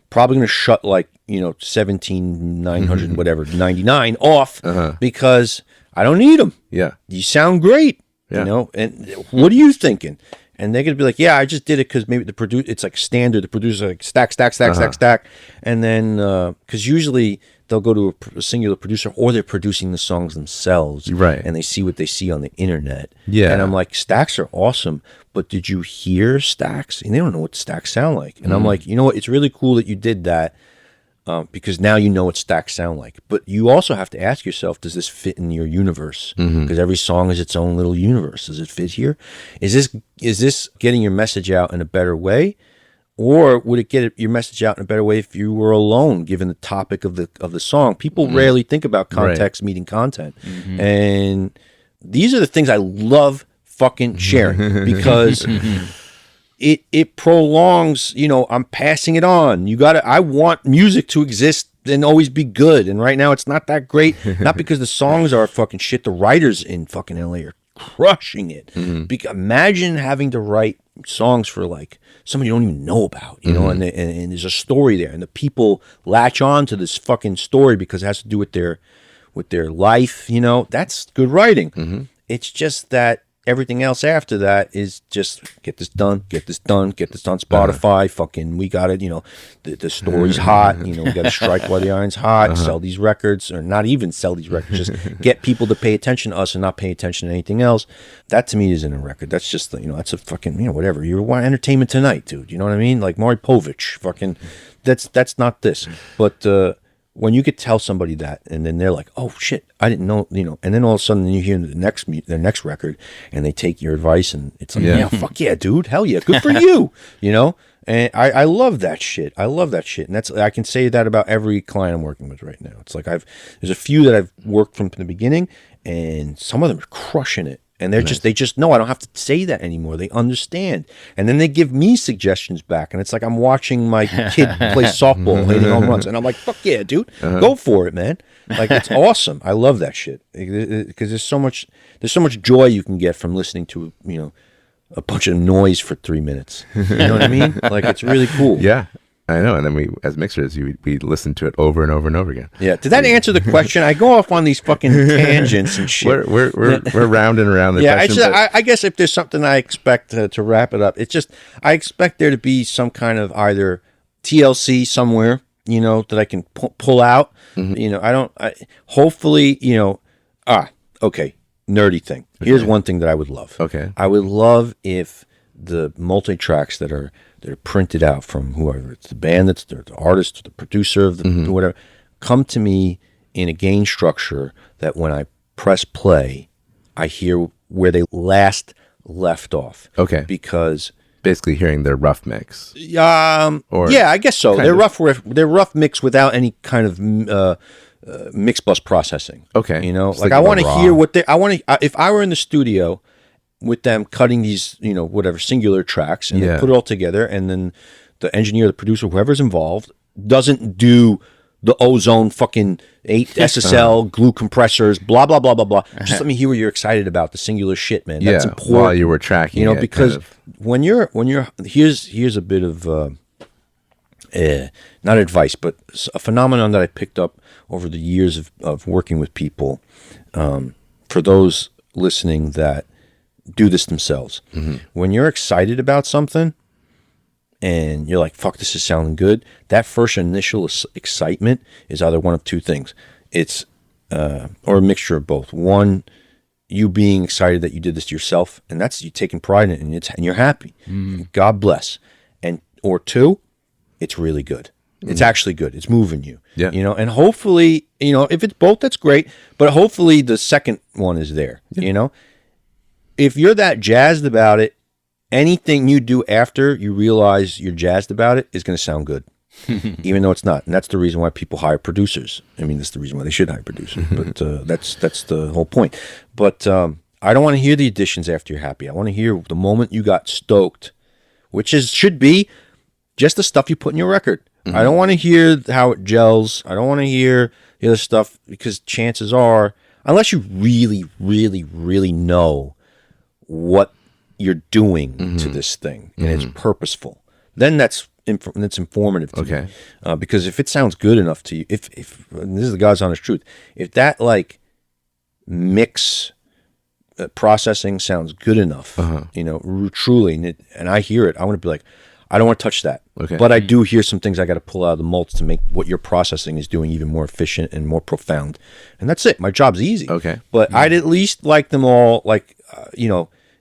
C: probably gonna shut like, you know, 17,900 whatever 99 off because I don't need them. You sound great. You know, and what are you thinking? And they're gonna be like, yeah, I just did it because maybe it's like standard. The producer like stack, and then because usually they'll go to a singular producer or they're producing the songs themselves,
A: right?
C: And they see what they see on the internet.
A: Yeah,
C: and I'm like, stacks are awesome, but did you hear stacks? And they don't know what stacks sound like. And I'm like, you know what? It's really cool that you did that. Because now you know what stacks sound like. But you also have to ask yourself, does this fit in your universe? Because every song is its own little universe. Does it fit here? Is this getting your message out in a better way? Or would it get your message out in a better way if you were alone, given the topic of the song? People rarely think about context meeting content. And these are the things I love fucking sharing because... It prolongs, you know, I'm passing it on. I want music to exist and always be good. And right now it's not that great. Not because the songs are fucking shit. The writers in fucking LA are crushing it. Imagine having to write songs for like somebody you don't even know about, you know, and there's a story there and the people latch on to this fucking story because it has to do with their life, you know. That's good writing. It's just that everything else after that is just get this done, Spotify, fucking, we got it, you know, the story's hot, you know, we got to strike while the iron's hot, sell these records, or not even sell these records, just get people to pay attention to us and not pay attention to anything else. That to me isn't a record. That's just, you know, that's a fucking, you know, whatever. You want Entertainment Tonight, dude, you know what I mean? Like Maury Povich, fucking, that's not this. But, when you could tell somebody that, and then they're like, "Oh shit, I didn't know," you know, and then all of a sudden you hear their next record, and they take your advice, and it's like, "Yeah, fuck yeah, dude, hell yeah, good for you," you know. And I love that shit. I love that shit, and I can say that about every client I'm working with right now. It's like there's a few that I've worked from the beginning, and some of them are crushing it. And they just know I don't have to say that anymore. They understand. And then they give me suggestions back. And it's like I'm watching my kid play softball, hitting home runs. And I'm like, fuck yeah, dude. Go for it, man. Like, it's awesome. I love that shit. Because there's so much joy you can get from listening to, you know, a bunch of noise for 3 minutes. You know what I mean? Like, it's really cool.
A: Yeah. I know, and then we, as mixers, we listen to it over and over and over again.
C: Yeah, did that answer the question? I go off on these fucking tangents and shit.
A: We're rounding around the question.
C: Yeah, I guess if there's something I expect to wrap it up, it's just I expect there to be some kind of either TLC somewhere, you know, that I can pull out. You know, hopefully, you know, okay, nerdy thing. Here's one thing that I would love.
A: Okay,
C: I would love if the multi-tracks that are printed out from whoever, it's the band, that's the artist, the producer of the whatever, come to me in a gain structure that when I press play, I hear where they last left off.
A: Okay.
C: Because
A: basically hearing their rough mix.
C: Yeah, I guess so. They're rough mix without any kind of mix bus processing.
A: Okay.
C: You know, like I want to hear what if I were in the studio with them cutting these, you know, whatever singular tracks and they put it all together, and then the engineer, the producer, whoever's involved doesn't do the ozone fucking 8 SSL glue compressors, blah blah blah blah blah. Just let me hear what you're excited about, the singular shit, man. That's important.
A: While you were tracking,
C: you know, because when you're here's a bit of not advice, but a phenomenon that I picked up over the years of working with people. For those listening that do this themselves. When you're excited about something and you're like, fuck, this is sounding good, that first initial excitement is either one of two things. It's, or a mixture of both. One, you being excited that you did this yourself, and that's you taking pride in it, and you're happy. God bless. Or two, it's really good. It's actually good. It's moving you.
A: Yeah.
C: And hopefully, if it's both, that's great. But hopefully the second one is there. If you're that jazzed about it, anything you do after you realize you're jazzed about it is going to sound good, even though it's not. And that's the reason why people hire producers. I mean, that's the reason why they should hire producers. But that's the whole point. But I don't want to hear the additions after you're happy. I want to hear the moment you got stoked, which should be just the stuff you put in your record. I don't want to hear how it gels. I don't want to hear the other stuff, because chances are, unless you really, really, really know what you're doing to this thing and it's purposeful, then that's informative to me. Because if it sounds good enough to you, if and this is the God's honest truth, if that like mix processing sounds good enough, truly, and I hear it, I want to be like, I don't want to touch that. But I do hear some things I got to pull out of the mults to make what your processing is doing even more efficient and more profound. And that's it. My job's easy. But I'd at least like them all, like,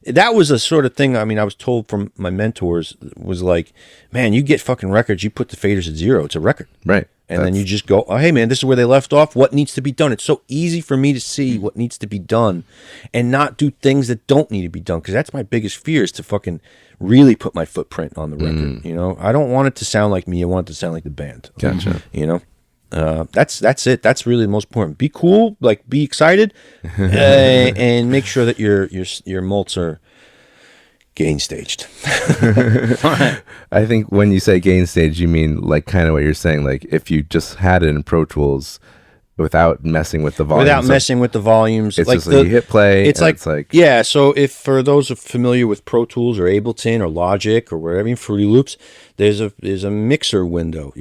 C: that was a sort of thing, I mean, I was told from my mentors, was like, man, you get fucking records, you put the faders at 0, it's a record.
A: Right.
C: And then you just go, oh, hey, man, this is where they left off. What needs to be done? It's so easy for me to see what needs to be done and not do things that don't need to be done, because that's my biggest fear, is to fucking really put my footprint on the record. I don't want it to sound like me. I want it to sound like the band.
A: Gotcha.
C: That's it. That's really the most important. Be cool, like be excited, and make sure that your mults are gain staged.
A: I think when you say gain stage, you mean like kind of what you're saying, like if you just had it in Pro Tools without messing with the volumes.
C: Without messing with the volumes.
A: It's like just like you hit play.
C: It's like yeah, so if for those who are familiar with Pro Tools or Ableton or Logic or wherever, in Fruity Loops, there's a mixer window,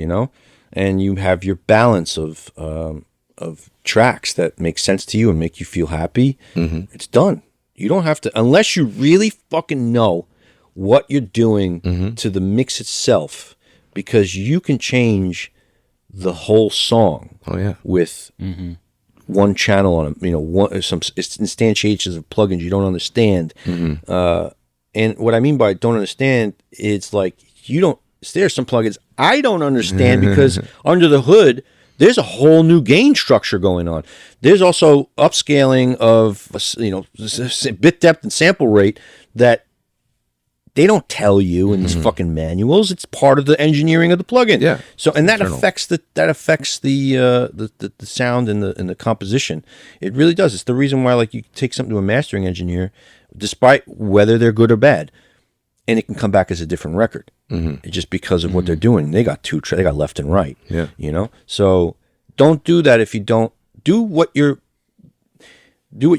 C: and you have your balance of tracks that make sense to you and make you feel happy. It's done. You don't have to, unless you really fucking know what you're doing to the mix itself, because you can change the whole song with one channel on it, some instantiations of plugins you don't understand. And what I mean by don't understand, it's like there's some plugins I don't understand because under the hood, there's a whole new gain structure going on. There's also upscaling of, bit depth and sample rate that they don't tell you in these fucking manuals. It's part of the engineering of the plugin.
A: Yeah.
C: So, and that affects the sound and the composition. It really does. It's the reason why, like, you take something to a mastering engineer, despite whether they're good or bad, and it can come back as a different record. Just because of what they're doing. They got they got left and right. Yeah. So don't do that if you don't do what you're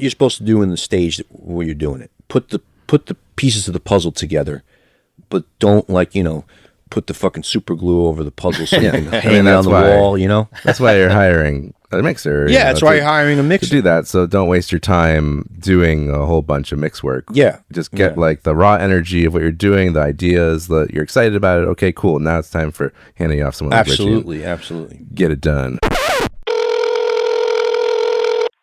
C: supposed to do in the stage where you're doing it. Put the pieces of the puzzle together, but don't put the fucking super glue over the puzzle so you can hang it on the wall.
A: That's why you're hiring a mixer.
C: Yeah, that's why you're hiring a mixer.
A: To do that, so don't waste your time doing a whole bunch of mix work.
C: Yeah.
A: Just get like the raw energy of what you're doing, the ideas, you're excited about it. Okay, cool. Now it's time for handing off someone like Richie.
C: Absolutely.
A: Get it done.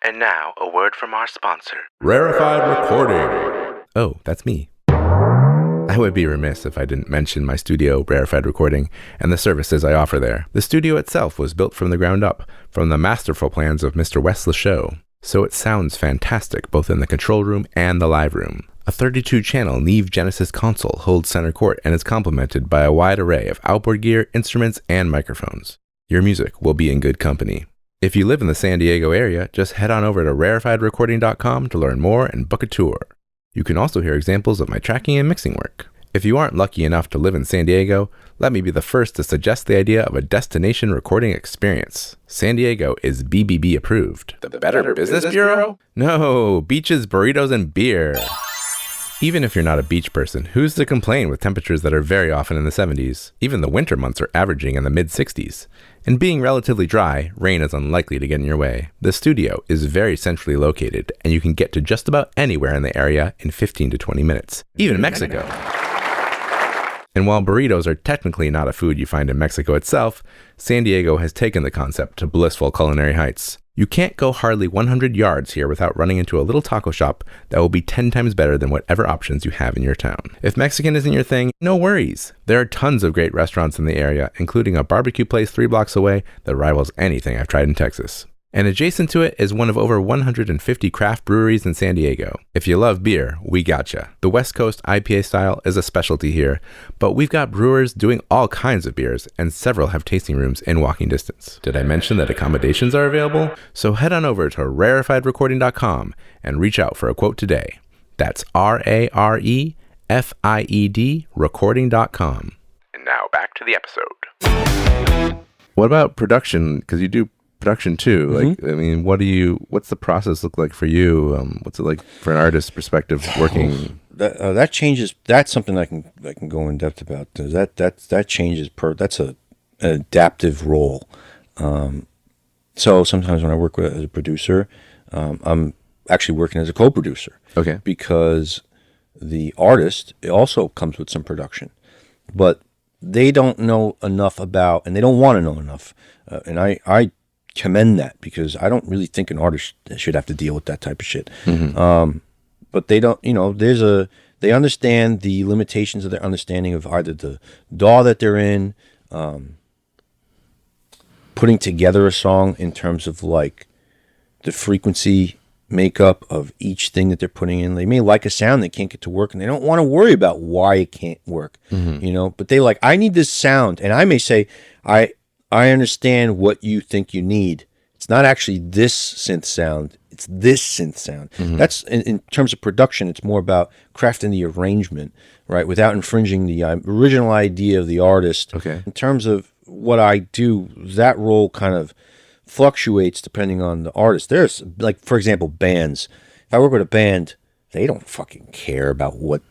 A: And now, a word from our sponsor, Rarefied Recording. Oh, that's me. I would be remiss if I didn't mention my studio, Rarefied Recording, and the services I offer there. The studio itself was built from the ground up, from the masterful plans of Mr. Wes Lachaux, so it sounds fantastic both in the control room and the live room. A 32-channel Neve Genesis console holds center court and is complemented by a wide array of outboard gear, instruments, and microphones. Your music will be in good company. If you live in the San Diego area, just head on over to rarefiedrecording.com to learn more and book a tour. You can also hear examples of my tracking and mixing work. If you aren't lucky enough to live in San Diego, let me be the first to suggest the idea of a destination recording experience. San Diego is BBB approved. The Better Business Bureau? No, beaches, burritos, and beer. Even if you're not a beach person, who's to complain with temperatures that are very often in the 70s? Even the winter months are averaging in the mid-60s. And being relatively dry, rain is unlikely to get in your way. The studio is very centrally located, and you can get to just about anywhere in the area in 15 to 20 minutes, even Mexico. And while burritos are technically not a food you find in Mexico itself, San Diego has taken the concept to blissful culinary heights. You can't go hardly 100 yards here without running into a little taco shop that will be 10 times better than whatever options you have in your town. If Mexican isn't your thing, no worries. There are tons of great restaurants in the area, including a barbecue place 3 blocks away that rivals anything I've tried in Texas. And adjacent to it is one of over 150 craft breweries in San Diego. If you love beer, we gotcha. The West Coast IPA style is a specialty here, but we've got brewers doing all kinds of beers, and several have tasting rooms in walking distance. Did I mention that accommodations are available? So head on over to rarefiedrecording.com and reach out for a quote today. That's RAREFIED recording.com. And now back to the episode. What about production? Because you do production too. Like, I mean, what's the process look like for you? What's it like for an artist's perspective working?
C: That changes. That's something I can go in depth about. That changes that's an adaptive role. So sometimes when I work as a producer, I'm actually working as a co-producer. Okay. Because the artist, it also comes with some production, but they don't know enough about, and they don't want to know enough. And I commend that, because I don't really think an artist should have to deal with that type of shit. But they don't, they understand the limitations of their understanding of either the DAW that they're in, putting together a song in terms of like the frequency makeup of each thing that they're putting in. They may like a sound they can't get to work, and they don't want to worry about why it can't work, but they like, I need this sound. And I may say, I understand what you think you need. It's not actually this synth sound. It's this synth sound. That's in terms of production. It's more about crafting the arrangement, right, without infringing the original idea of the artist. Okay. In terms of what I do, that role kind of fluctuates depending on the artist. There's, like, for example, bands. If I work with a band, they don't fucking care about what,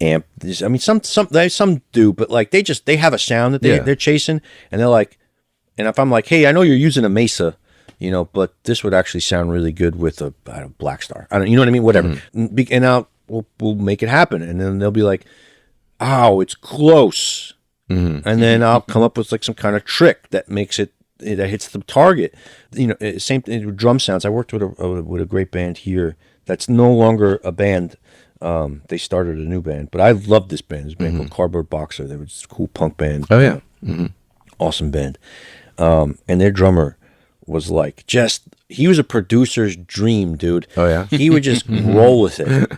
C: amp. I mean, some do, but like they have a sound that they're chasing, and they're like, and if I'm like, hey, I know you're using a Mesa, but this would actually sound really good with a Black Star. I don't, you know what I mean? Whatever. And we'll make it happen, and then they'll be like, oh, it's close, and then I'll come up with like some kind of trick that makes it that hits the target. Same thing with drum sounds. I worked with a great band here that's no longer a band. They started a new band, but I loved this band. This band called Cardboard Boxer. They were this cool punk band. Oh yeah, awesome band. And their drummer was like, he was a producer's dream, dude. Oh yeah, he would just roll with it.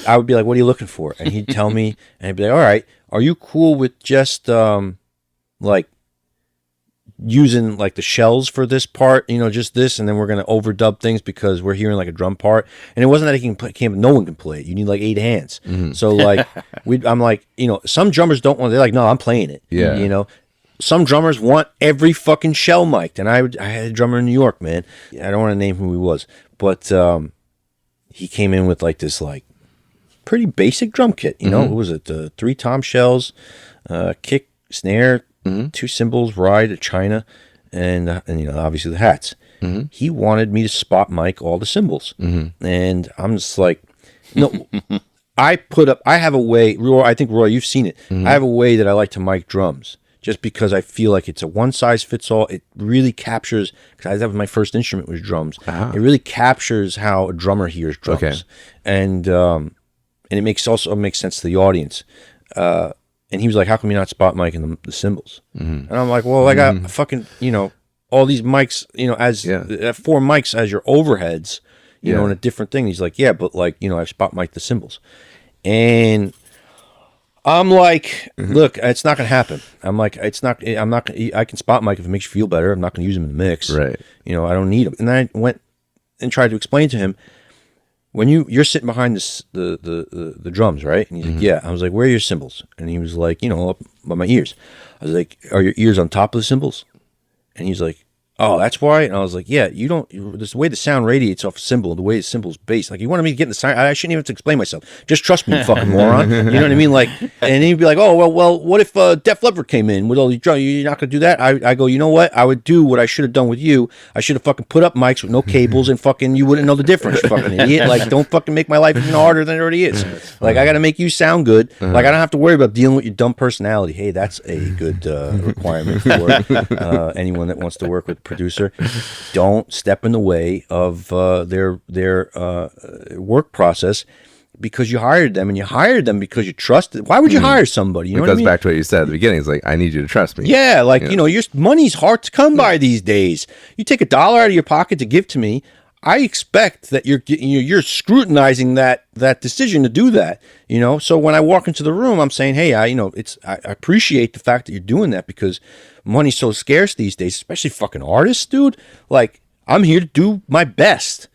C: I would be like, "What are you looking for?" And he'd tell me, and I'd be like, "All right, are you cool with just like using like the shells for this part, just this, and then we're going to overdub things because we're hearing like a drum part." And it wasn't that he can play, no one can play it. You need like 8 hands. So like, I'm like, some drummers don't want, they're like, no, I'm playing it. Yeah. Some drummers want every fucking shell mic'd. And I had a drummer in New York, man. I don't want to name who he was, but he came in with like this like pretty basic drum kit. What was it? 3 tom shells, kick, snare, 2 cymbals, ride, a china, and obviously the hats. He wanted me to spot mic all the cymbals, and I'm just like, no. I have a way. I think, Roy, you've seen it. I have a way that I like to mic drums, just because I feel like it's a one size fits all. It really captures, because that was my first instrument was drums. It really captures how a drummer hears drums, and it makes sense to the audience. And he was like, "How come you're not spot micing the cymbals?" And I'm like, "Well, I got fucking, all these mics, as 4 mics as your overheads, and a different thing." He's like, "Yeah, but like, I spot mic the cymbals." And I'm like, "Look, it's not going to happen." I'm like, I'm not going to, I can spot mic if it makes you feel better. I'm not going to use them in the mix. Right. I don't need them. And then I went and tried to explain to him, when you're sitting behind the drums, right? And he's like, yeah. I was like, where are your cymbals? And he was like, up by my ears. I was like, are your ears on top of the cymbals? And he's like, oh, that's why? And I was like, yeah, you don't, this the way the sound radiates off a cymbal, the way the cymbal's bass, like, you wanted me to get in the sound, I shouldn't even have to explain myself. Just trust me, you fucking moron. You know what I mean? Like, and he'd be like, oh, well, what if Def Leppard came in with all these drums? You're not going to do that? I go, you know what? I would do what I should have done with you. I should have fucking put up mics with no cables and fucking, you wouldn't know the difference, you fucking idiot. Like, don't fucking make my life even harder than it already is. Like, I got to make you sound good. Like, I don't have to worry about dealing with your dumb personality. Hey, that's a good requirement for anyone that wants to work with a producer. Don't step in the way of their work process because you hired them, and you hired them because you trusted. Why would you hire somebody? You know
A: it goes
C: what I mean?
A: back to what you said at the beginning. It's like, I need you to trust me.
C: Yeah, like, you know, your money's hard to come by these days. You take $1 out of your pocket to give to me, I expect that you're scrutinizing that decision to do that, you know. So when I walk into the room, I'm saying, hey, I appreciate the fact that you're doing that because money's so scarce these days, especially fucking artists, dude. Like, I'm here to do my best.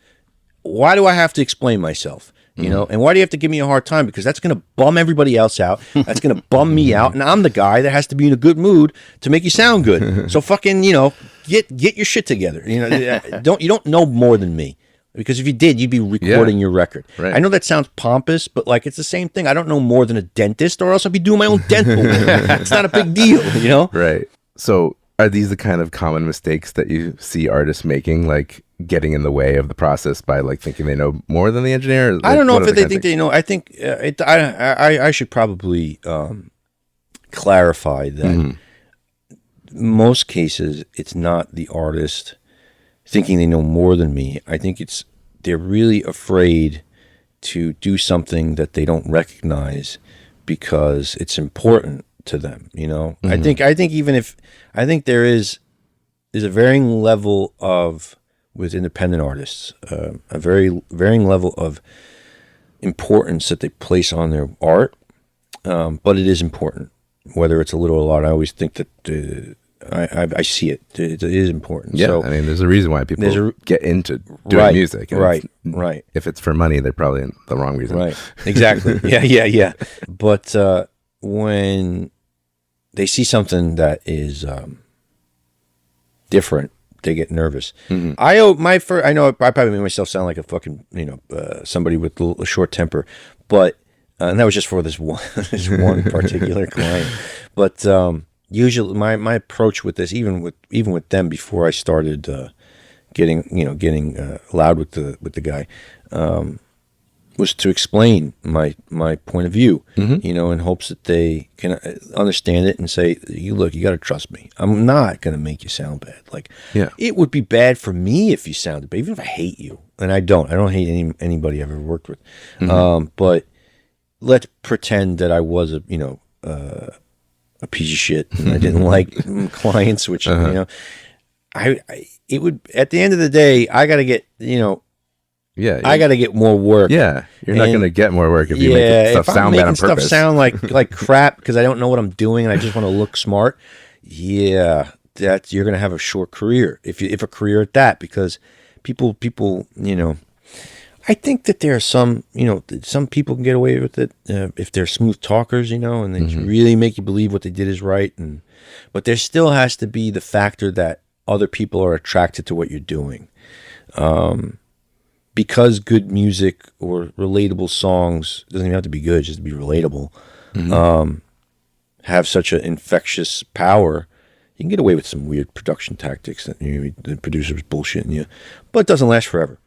C: Why do I have to explain myself? You know, and why do you have to give me a hard time? Because that's going to bum everybody else out. That's going to bum me out. And I'm the guy that has to be in a good mood to make you sound good. So fucking, you know, get your shit together. You know, you don't know more than me. Because if you did, you'd be recording your record. Right. I know that sounds pompous, but like, it's the same thing. I don't know more than a dentist, or else I'd be doing my own dental work. It's not a big deal, you know?
A: Right. So are these the kind of common mistakes that you see artists making, like getting in the way of the process by like thinking they know more than the engineer? Like,
C: I don't know if they think they know. I think I should probably clarify that most cases it's not the artist thinking they know more than me. I think they're really afraid to do something that they don't recognize because it's important to them, you know. I think there is a varying level of, with independent artists, a very varying level of importance that they place on their art, but it is important, whether it's a little or a lot. I always think that I see it. It is important.
A: Yeah,
C: so,
A: I mean, there's a reason why people get into doing music.
C: Right.
A: If it's for money, they're probably the wrong reason.
C: Right. Exactly. Yeah. But when they see something that is different, they get nervous. I know I probably made myself sound like a fucking, you know, somebody with a short temper, but and that was just for this one particular client. But usually my approach with this, even with them before I started getting loud with the guy, was to explain my point of view, you know, in hopes that they can understand it and say, you got to trust me. I'm not going to make you sound bad. Like, it would be bad for me if you sounded bad, even if I hate you. And I don't hate anybody I've ever worked with. But let's pretend that I was a piece of shit and I didn't like clients, which, you know, it would, at the end of the day, I got to get, you know, I got to get more work.
A: Yeah, you're not going to get more work if you make stuff sound bad on purpose.
C: Stuff sound like crap because I don't know what I'm doing and I just want to look smart. Yeah, you're going to have a short career if a career at that, because people, you know, I think that there are some people can get away with it if they're smooth talkers, you know, and they really make you believe what they did is right, but there still has to be the factor that other people are attracted to what you're doing. Because good music or relatable songs, doesn't even have to be good, just to be relatable, have such an infectious power, you can get away with some weird production tactics that, you know, the producer's bullshitting you, but it doesn't last forever.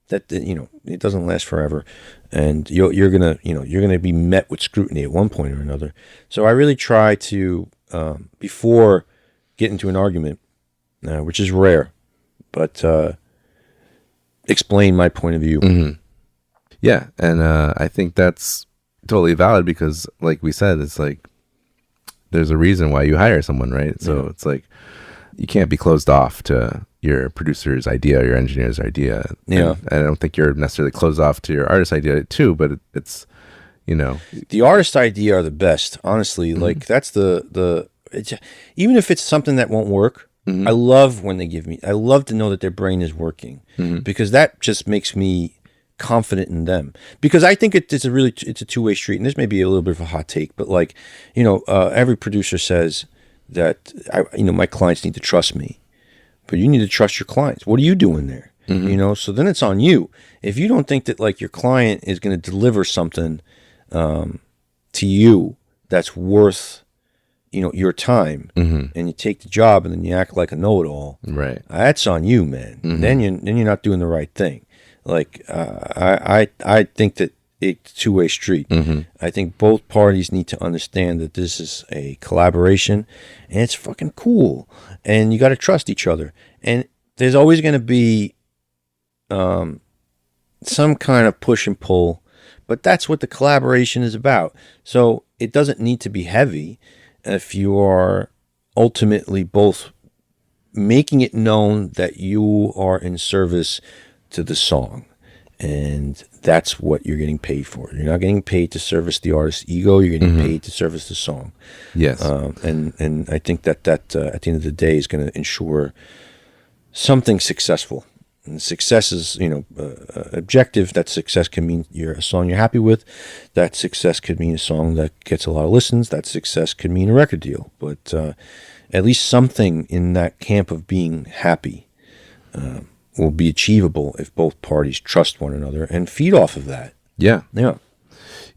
C: It doesn't last forever, and you're gonna be met with scrutiny at one point or another. So I really try to, before getting into an argument, which is rare, but explain my point of view.
A: Yeah, and I think that's totally valid because, like we said, it's like there's a reason why you hire someone, right? So it's like you can't be closed off to your producer's idea or your engineer's idea.
C: Yeah,
A: and I don't think you're necessarily closed off to your artist's idea too, but it's, you know,
C: the artist idea are the best, honestly. Like, that's the even if it's something that won't work. I love when they give me, I love to know that their brain is working, because that just makes me confident in them, because I think it's a two-way street. And this may be a little bit of a hot take, but like, you know, every producer says that my clients need to trust me. but you need to trust your clients. What are you doing there? You know, so then it's on you. If you don't think that like your client is going to deliver something to you that's worth, you know, your time, and you take the job and then you act like a know-it-all,
A: Right.
C: That's on you, man. Then you're not doing the right thing. Like I think that it's a two-way street. I think both parties need to understand that this is a collaboration, and it's fucking cool. And you got to trust each other. And there's always going to be some kind of push and pull, but that's what the collaboration is about. So it doesn't need to be heavy if you are ultimately both making it known that you are in service to the song. And that's what you're getting paid for. You're not getting paid to service the artist's ego. You're getting paid to service the song.
A: Yes.
C: And I think that at the end of the day is going to ensure something successful. And success is, you know, objective. That success can mean you're a song you're happy with. That success could mean a song that gets a lot of listens. That success could mean a record deal. But at least something in that camp of being happy will be achievable if both parties trust one another and feed off of that.
A: Yeah.
C: Yeah.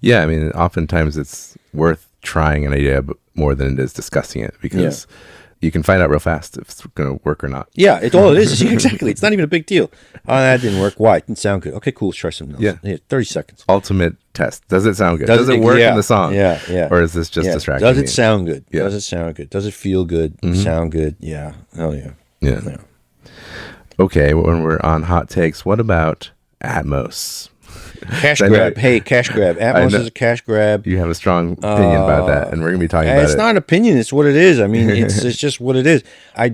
A: Yeah. I mean, oftentimes it's worth trying an idea more than it is discussing it, because you can find out real fast if it's going to work or not.
C: Yeah, all it is exactly. It's not even a big deal. Oh, that didn't work. Why? It didn't sound good. Okay, cool. Let's try something else.
A: Yeah.
C: 30 seconds.
A: Ultimate test. Does it sound good? Does it work in the song?
C: Yeah, yeah.
A: Or is this just distracting?
C: Does it
A: me?
C: sound good?
A: Yeah.
C: Does it sound good? Does it feel good? Sound good? Yeah. Hell yeah.
A: Yeah. Okay, when we're on hot takes, what about Atmos?
C: Cash grab. Hey, cash grab. Atmos is a cash grab.
A: You have a strong opinion about that, and we're going to be talking about it.
C: It's not an opinion. It's what it is. I mean, it's just what it is. I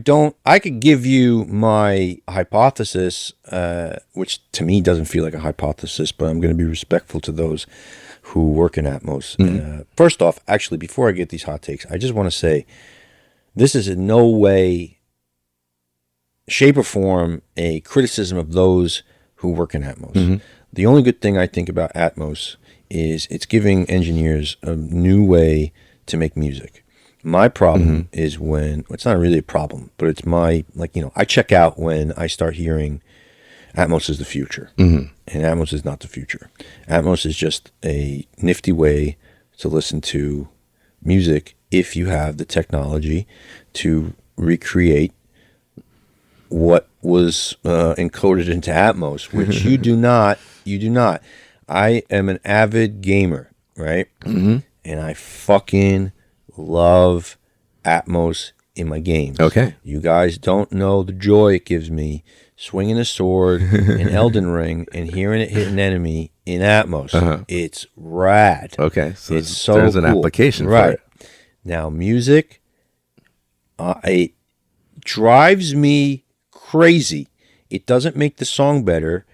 C: could give you my hypothesis, which to me doesn't feel like a hypothesis, but I'm going to be respectful to those who work in Atmos. First off, actually, before I get these hot takes, I just want to say this is in no way, shape, or form a criticism of those who work in Atmos. The only good thing I think about Atmos is it's giving engineers a new way to make music. My problem is when, it's not really a problem, but it's my, like, you know, I check out when I start hearing Atmos is the future. And Atmos is not the future. Atmos is just a nifty way to listen to music if you have the technology to recreate what was encoded into Atmos, which you do not. You do not. I am an avid gamer, right? And I fucking love Atmos in my games.
A: Okay.
C: You guys don't know the joy it gives me swinging a sword in Elden Ring and hearing it hit an enemy in Atmos. It's rad.
A: Okay, so
C: it's so
A: there's an
C: cool.
A: application for
C: right.
A: it.
C: Now, music, it drives me crazy. It doesn't make the song better.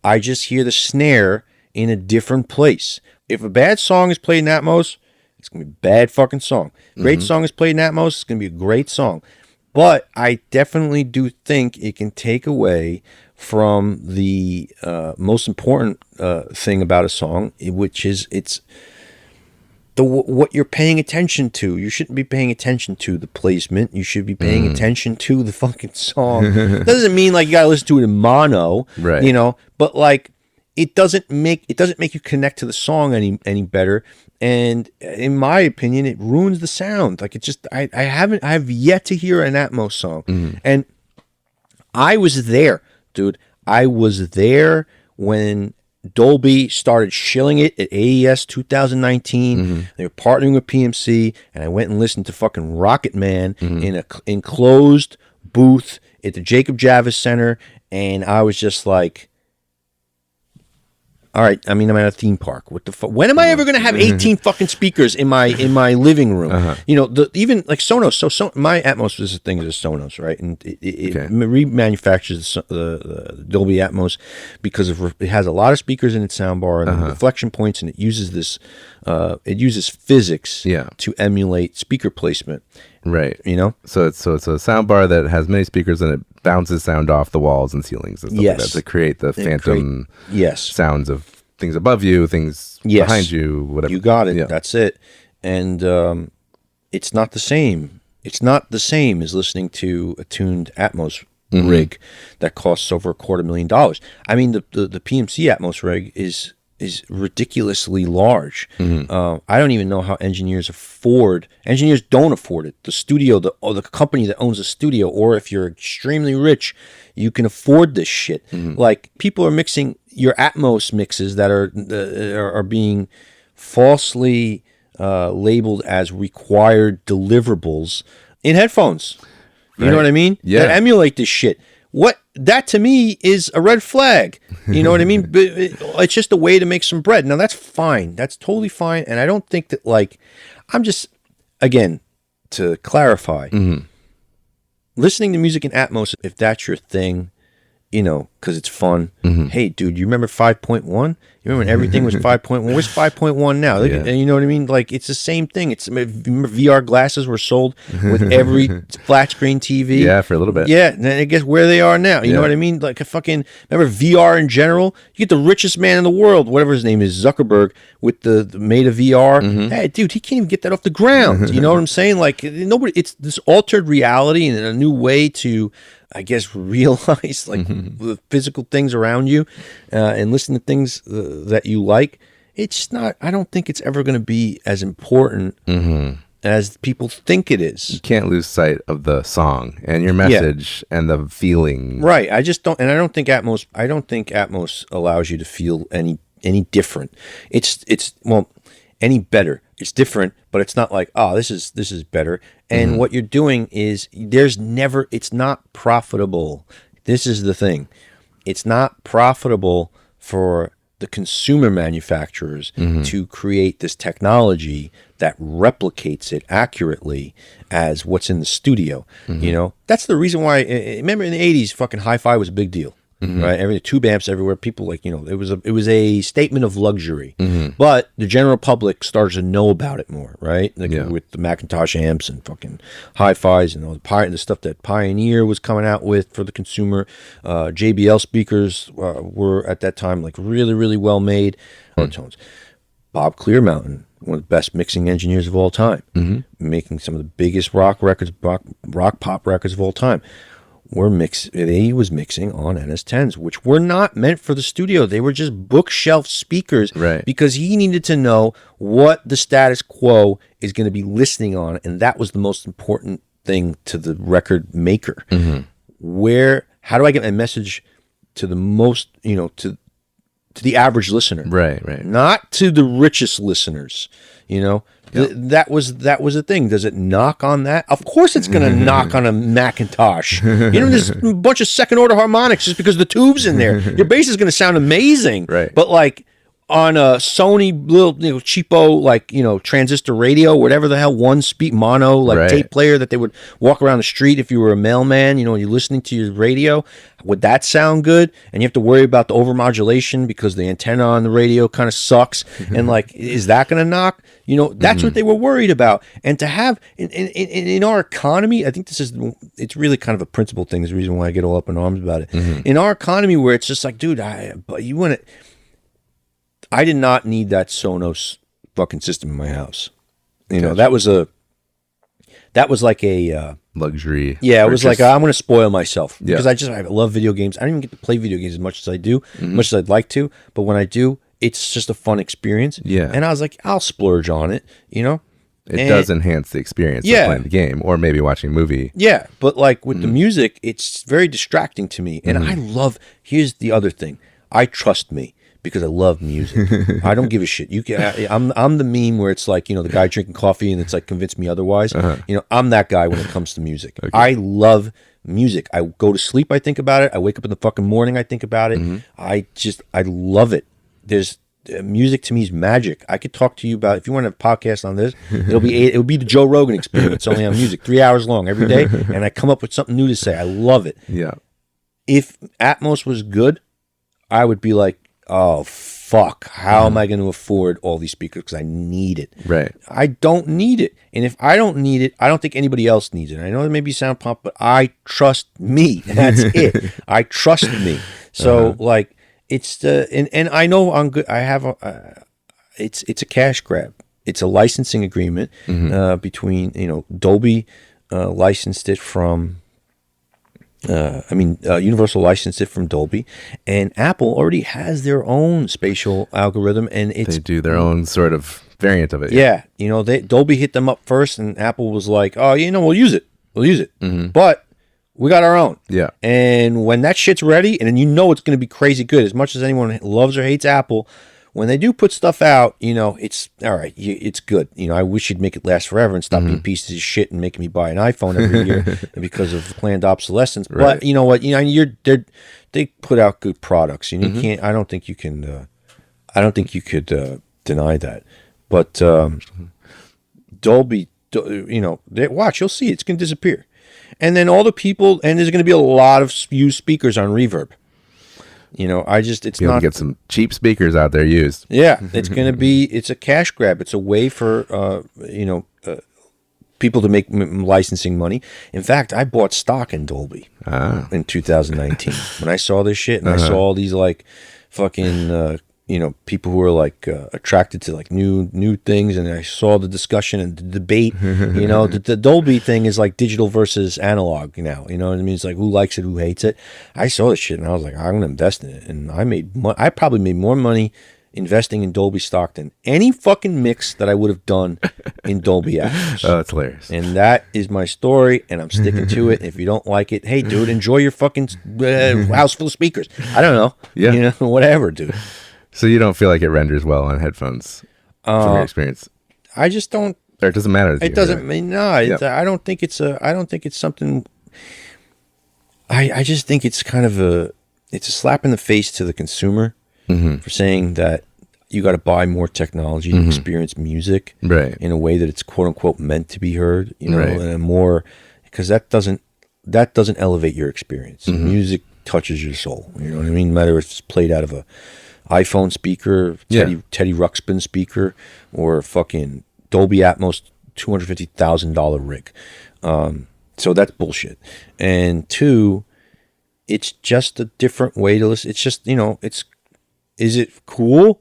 C: I just hear the snare in a different place. If a bad song is played in Atmos, it's going to be a bad fucking song. Great song is played in Atmos, it's going to be a great song. But I definitely do think it can take away from the most important thing about a song, which is it's what you're paying attention to. You shouldn't be paying attention to the placement. You should be paying attention to the fucking song. Doesn't mean like you gotta listen to it in mono,
A: right?
C: You know, but like it doesn't make you connect to the song any better. And in my opinion, it ruins the sound. Like it just I have yet to hear an Atmos song. And I was there, dude. I was there when Dolby started shilling it at AES 2019. They were partnering with PMC, and I went and listened to fucking Rocket Man in an enclosed booth at the Jacob Javits Center, and I was just like, all right, I mean, I'm at a theme park. What the fuck? When am I ever going to have 18 fucking speakers in my living room? You know, even like Sonos. So my Atmos is a thing as a Sonos, right? And it remanufactures the Dolby Atmos because it has a lot of speakers in its soundbar and reflection points, and it uses this. It uses physics to emulate speaker placement.
A: Right.
C: You know?
A: So it's a sound bar that has many speakers and it bounces sound off the walls and ceilings and stuff like that to create the phantom sounds of things above you, things behind you, whatever.
C: You got it. Yeah. That's it. And it's not the same. It's not the same as listening to a tuned Atmos rig that costs over $250,000. I mean, the PMC Atmos rig is ridiculously large. I don't even know how engineers don't afford it. The studio, the company that owns the studio, or if you're extremely rich, you can afford this shit. Like, people are mixing your Atmos mixes that are being falsely labeled as required deliverables in headphones. You know what I mean?
A: Yeah.
C: That emulate this shit. That to me is a red flag. You know what I mean? But it's just a way to make some bread. Now, that's fine. That's totally fine. And I don't think that, like, I'm just, again, to clarify, listening to music in Atmos, if that's your thing, you know, because it's fun. Hey, dude, you remember 5.1? You remember when everything was 5.1? Where's 5.1 now? Look, you know what I mean? Like, it's the same thing. Remember VR glasses were sold with every flat screen TV?
A: Yeah, for a little bit.
C: Yeah, and I guess where they are now. You know what I mean? Like, remember VR in general? You get the richest man in the world, whatever his name is, Zuckerberg, with the made of VR. Hey, dude, he can't even get that off the ground. You know what I'm saying? Like, it's this altered reality and a new way to, I guess, realize like the physical things around you and listen to things that you like. It's not, I don't think it's ever going to be as important as people think it is.
A: You can't lose sight of the song and your message and the feeling.
C: Right. I just don't, and I don't think Atmos allows you to feel any different. It's any better. It's different, but it's not like, oh, this is better. And what you're doing is it's not profitable. This is the thing. It's not profitable for the consumer manufacturers to create this technology that replicates it accurately as what's in the studio. You know, that's the reason why, remember in the 80s, fucking hi-fi was a big deal. Right, tube amps everywhere. People, like, you know, it was a statement of luxury, but the general public started to know about it more, right? Like with the Macintosh amps and fucking hi-fis and all the stuff that Pioneer was coming out with for the consumer. JBL speakers were at that time like really, really well made. Tones. Bob Clearmountain, one of the best mixing engineers of all time, making some of the biggest rock pop records of all time. He was mixing on NS10s, which were not meant for the studio. They were just bookshelf speakers,
A: right? Because
C: he needed to know what the status quo is going to be listening on, and that was the most important thing to the record maker. How do I get my message to the most, you know, to the average listener,
A: right?
C: Not to the richest listeners, you know. That was the thing. Does it knock on that? Of course it's going to knock on a Macintosh. You know, there's a bunch of second order harmonics just because the tube's in there. Your bass is going to sound amazing.
A: Right.
C: But like on a Sony little, you know, cheapo, like, you know, transistor radio, whatever the hell, one speak mono, like tape player that they would walk around the street if you were a mailman, you know, and you're listening to your radio, would that sound good? And you have to worry about the overmodulation because the antenna on the radio kind of sucks. And like, is that going to knock? You know, that's what they were worried about. And to have in our economy, I think it's really kind of a principle thing. Is the reason why I get all up in arms about it. In our economy, where it's just like, dude, I did not need that Sonos fucking system in my house. You know, that was like a
A: luxury.
C: Yeah, it was like, I'm going to spoil myself because I love video games. I don't even get to play video games as much as I do, much as I'd like to. But when I do, it's just a fun experience.
A: Yeah.
C: And I was like, I'll splurge on it, you know?
A: It does enhance the experience of playing the game or maybe watching a movie.
C: Yeah, but like with the music, it's very distracting to me. And here's the other thing. I trust me. Because I love music. I don't give a shit. I'm the meme where it's like, you know, the guy drinking coffee and it's like, convince me otherwise. You know, I'm that guy when it comes to music. Okay. I love music. I go to sleep, I think about it. I wake up in the fucking morning, I think about it. I love it. There's music to me is magic. I could talk to you about, if you want to have a podcast on this, it'll be the Joe Rogan experience only on music, 3 hours long every day, and I come up with something new to say. I love it.
A: Yeah.
C: If Atmos was good, I would be like, oh, fuck, how am I going to afford all these speakers? Because I need it.
A: Right.
C: I don't need it. And if I don't need it, I don't think anybody else needs it. I know it may be sound pump, but I trust me. That's it. I trust me. So, like, it's and I know I'm good. I have it's a cash grab. It's a licensing agreement between, you know, Dolby licensed it from Universal licensed it from Dolby, and Apple already has their own spatial algorithm, and
A: They do their own sort of variant of it.
C: yeah. Dolby hit them up first, and Apple was like, "Oh, we'll use it. But we got our own."
A: Yeah.
C: And when that shit's ready, and then it's going to be crazy good. As much as anyone loves or hates Apple, when they do put stuff out, it's all right. It's good. I wish you'd make it last forever and stop being pieces of shit and making me buy an iPhone every year because of planned obsolescence. Right. But you know what? They put out good products. You can't. I don't think you can. I don't think you could deny that. But Dolby, watch. You'll see it's going to disappear, and then all the people, and there's going to be a lot of used speakers on Reverb. It's
A: Be able
C: not
A: to get some cheap speakers out there used.
C: Yeah, it's a cash grab. It's a way for people to make licensing money. In fact, I bought stock in Dolby in 2019 when I saw this shit, and I saw all these like fucking people who are like attracted to like new things, and I saw the discussion and the debate. The Dolby thing is like digital versus analog now. You know what I mean? It's like who likes it, who hates it. I saw this shit and I was like, I'm gonna invest in it, and I probably made more money investing in Dolby stock than any fucking mix that I would have done in Dolby Atmos.
A: Oh, that's hilarious.
C: And that is my story, and I'm sticking to it. If you don't like it, hey, dude, enjoy your fucking house full of speakers. I don't know.
A: Yeah.
C: Whatever, dude.
A: So you don't feel like it renders well on headphones from your experience?
C: I just don't.
A: Or it doesn't matter.
C: It doesn't mean no. Yep. I don't think it's something. I just think it's kind of it's a slap in the face to the consumer for saying that you got to buy more technology to experience music in a way that it's quote unquote meant to be heard. And more because that doesn't elevate your experience. Music touches your soul. You know what I mean? No matter if it's played out of a iPhone speaker, Teddy Ruxpin speaker, or fucking Dolby Atmos $250,000 rig. So that's bullshit. And two, it's just a different way to listen. It's just, is it cool?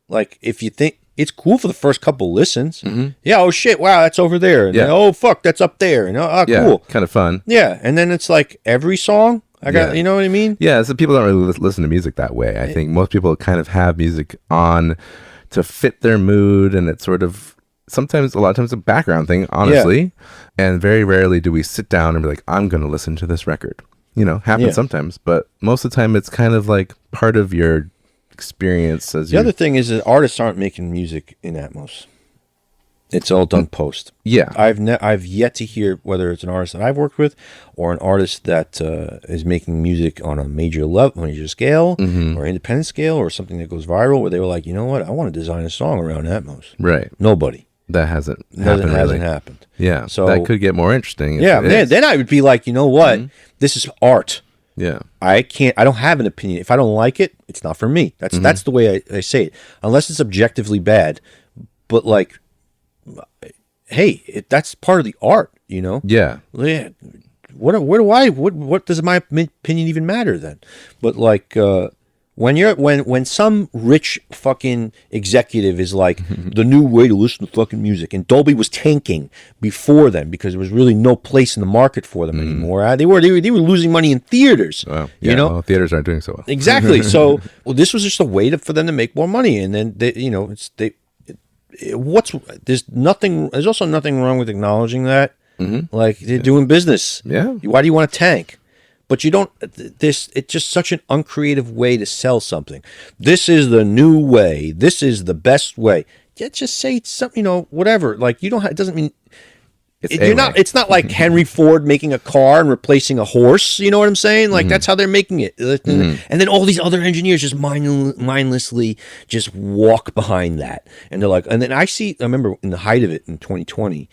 C: Like if you think it's cool for the first couple listens. Yeah, oh shit, wow, that's over there. And then, oh fuck, that's up there. Cool.
A: Kind of fun.
C: Yeah, and then it's like every song you know what I mean?
A: Yeah, so people don't really listen to music that way. I think most people kind of have music on to fit their mood, and it's sort of a lot of times a background thing, honestly. Yeah. And very rarely do we sit down and be like, I'm going to listen to this record. Happens sometimes, but most of the time it's kind of like part of your experience.
C: The other thing is that artists aren't making music in Atmos. It's all done post. Yeah, I've yet to hear whether it's an artist that I've worked with or an artist that is making music on a major scale or independent scale or something that goes viral where they were like, you know what, I want to design a song around Atmos.
A: Right.
C: Nobody.
A: That hasn't
C: happened.
A: Yeah.
C: So
A: that could get more interesting.
C: Yeah. Then I would be like, you know what, this is art.
A: Yeah. I
C: don't have an opinion. If I don't like it, it's not for me. That's the way I say it. Unless it's objectively bad. But like, hey, that's part of the art, Yeah. Yeah. What does my opinion even matter then? But like, when some rich fucking executive is like the new way to listen to fucking music, and Dolby was tanking before then because there was really no place in the market for them anymore. They were losing money in theaters.
A: Wow. Yeah, well, theaters aren't doing so well.
C: Exactly. So this was just a way for them to make more money, and then there's also nothing wrong with acknowledging that. Like they're doing business.
A: Yeah.
C: Why do you want to tank? But you don't. It's just such an uncreative way to sell something. This is the new way. This is the best way. Yeah, just say something. Whatever. Like you don't. It doesn't mean. It's not like Henry Ford making a car and replacing a horse. You know what I'm saying? Like that's how they're making it. And then all these other engineers just mindlessly just walk behind that. And they're like. And then I remember in the height of it in 2020.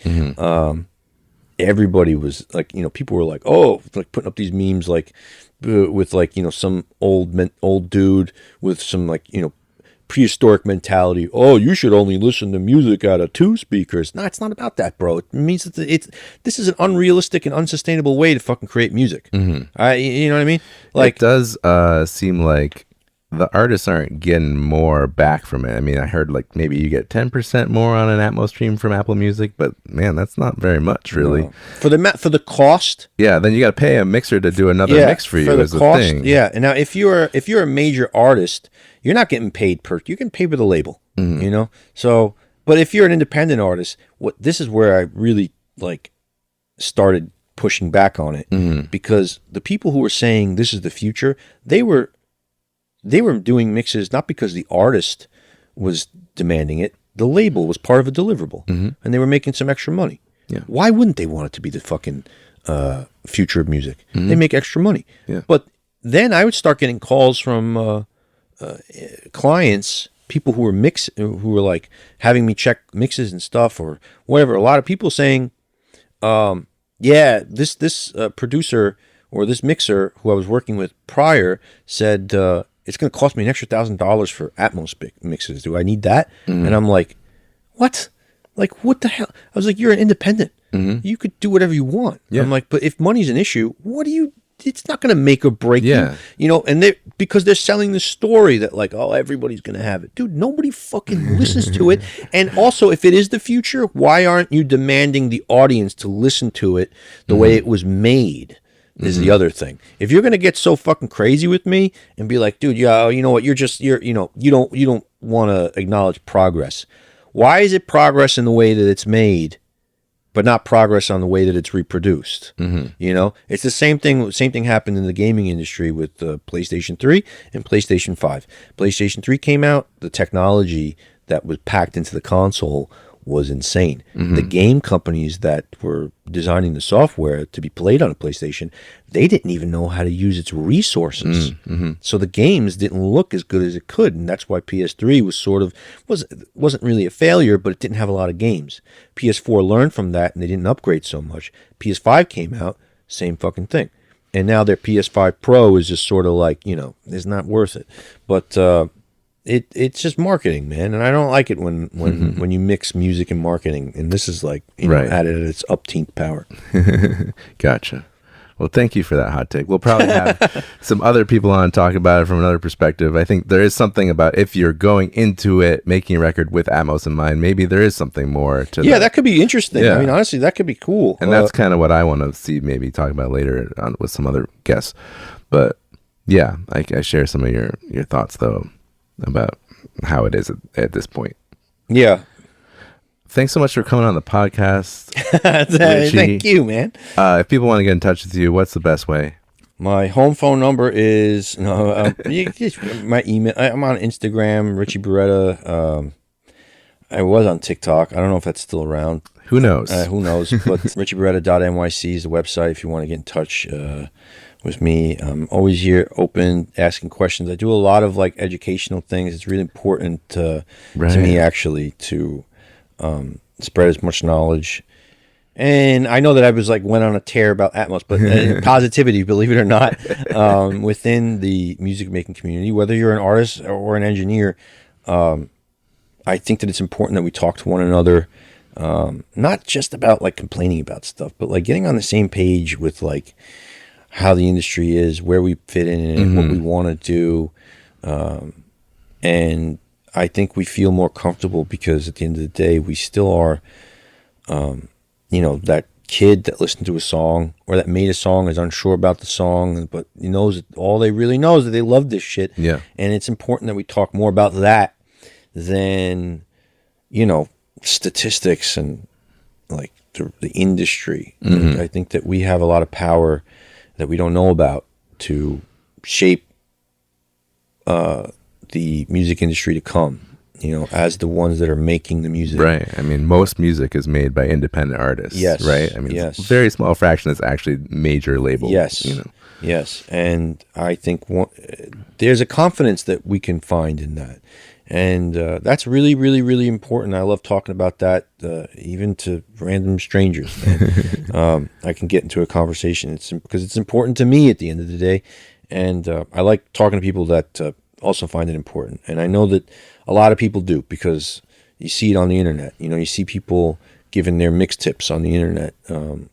C: Everybody was like, people were like, oh, like putting up these memes like with like, some old dude with some like, prehistoric mentality. Oh, you should only listen to music out of 2 speakers. No, it's not about that, bro. It means that this is an unrealistic and unsustainable way to fucking create music. You know what I mean? Like
A: it does seem like the artists aren't getting more back from it. I mean, I heard like maybe you get 10% more on an Atmos stream from Apple Music, but man, that's not very much, really.
C: No. For the cost.
A: Yeah, then you got to pay a mixer to do another mix for you.
C: For the
A: is the
C: cost,
A: thing.
C: yeah. And now if you're a major artist, you're not getting paid you're getting paid with a label, you know. So, but if you're an independent artist, this is where I really like started pushing back on it, because the people who were saying this is the future, they were doing mixes not because the artist was demanding it. The label was part of a deliverable, and they were making some extra money.
A: Yeah.
C: Why wouldn't they want it to be the fucking future of music? They make extra money.
A: Yeah.
C: But then I would start getting calls from clients, people who were like having me check mixes and stuff or whatever. A lot of people saying, this producer or this mixer who I was working with prior said, it's going to cost me an extra $1,000 for Atmos mixes. Do I need that? And I'm like, what? Like, what the hell? I was like, you're an independent. You could do whatever you want. Yeah. I'm like, but if money's an issue, it's not going to make or break you. You know, and because they're selling the story that like, oh, everybody's going to have it. Dude, nobody fucking listens to it. And also, if it is the future, why aren't you demanding the audience to listen to it the way it was made? Is the other thing. If you're gonna get so fucking crazy with me and be like, dude, yeah, you know what, you don't want to acknowledge progress. Why is it progress in the way that it's made, but not progress on the way that it's reproduced? You know, it's the same thing. Same thing happened in the gaming industry with PlayStation 3 and PlayStation 5. PlayStation 3 came out, the technology that was packed into the console was insane. The game companies that were designing the software to be played on a PlayStation, they didn't even know how to use its resources. So the games didn't look as good as it could, and that's why PS3 wasn't really a failure, but it didn't have a lot of games. PS4 learned from that, and they didn't upgrade so much. PS5 came out, same fucking thing. And now their PS5 Pro is just sort of like, you know, it's not worth it. But it's just marketing, man, and I don't like it when you mix music and marketing, and this is like, you know, at its upteenth power.
A: Gotcha. Well, thank you for that hot take. We'll probably have some other people on talk about it from another perspective. I think there is something about if you're going into it making a record with Atmos in mind, maybe there is something more to
C: that could be interesting. I mean, honestly, that could be cool.
A: And that's kind of what I want to see, maybe talk about later on with some other guests. But yeah, I share some of your thoughts though about how it is at this point.
C: Yeah.
A: Thanks so much for coming on the podcast.
C: Thank you, man.
A: If people want to get in touch with you, what's the best way?
C: My home phone number is my email. I'm on Instagram, Richie Beretta. I was on TikTok. I don't know if that's still around.
A: Who knows?
C: Who knows? But richieberetta.nyc is the website if you want to get in touch with me. I'm always here, open, asking questions. I do a lot of like educational things. It's really important to me actually to spread as much knowledge. And I know that I was like went on a tear about Atmos, but positivity, believe it or not, within the music making community, whether you're an artist or an engineer, I think that it's important that we talk to one another, not just about like complaining about stuff, but like getting on the same page with like how the industry is, where we fit in it, what we want to do. And I think we feel more comfortable because at the end of the day, we still are, you know, that kid that listened to a song or that made a song is unsure about the song, but he knows that all they really know is that they love this shit.
A: Yeah.
C: And it's important that we talk more about that than, you know, statistics and like the industry. I think that we have a lot of power that we don't know about to shape the music industry to come, you know, as the ones that are making the music.
A: Right. I mean, most music is made by independent artists.
C: Yes.
A: Right. I mean, it's a very small fraction that's actually major label.
C: Yes.
A: You know?
C: Yes. And I think there's a confidence that we can find in that. And that's really, really, really important. I love talking about that, even to random strangers. I can get into a conversation because it's important to me at the end of the day. And I like talking to people that also find it important. And I know that a lot of people do because you see it on the internet. You know, you see people giving their mix tips on the internet,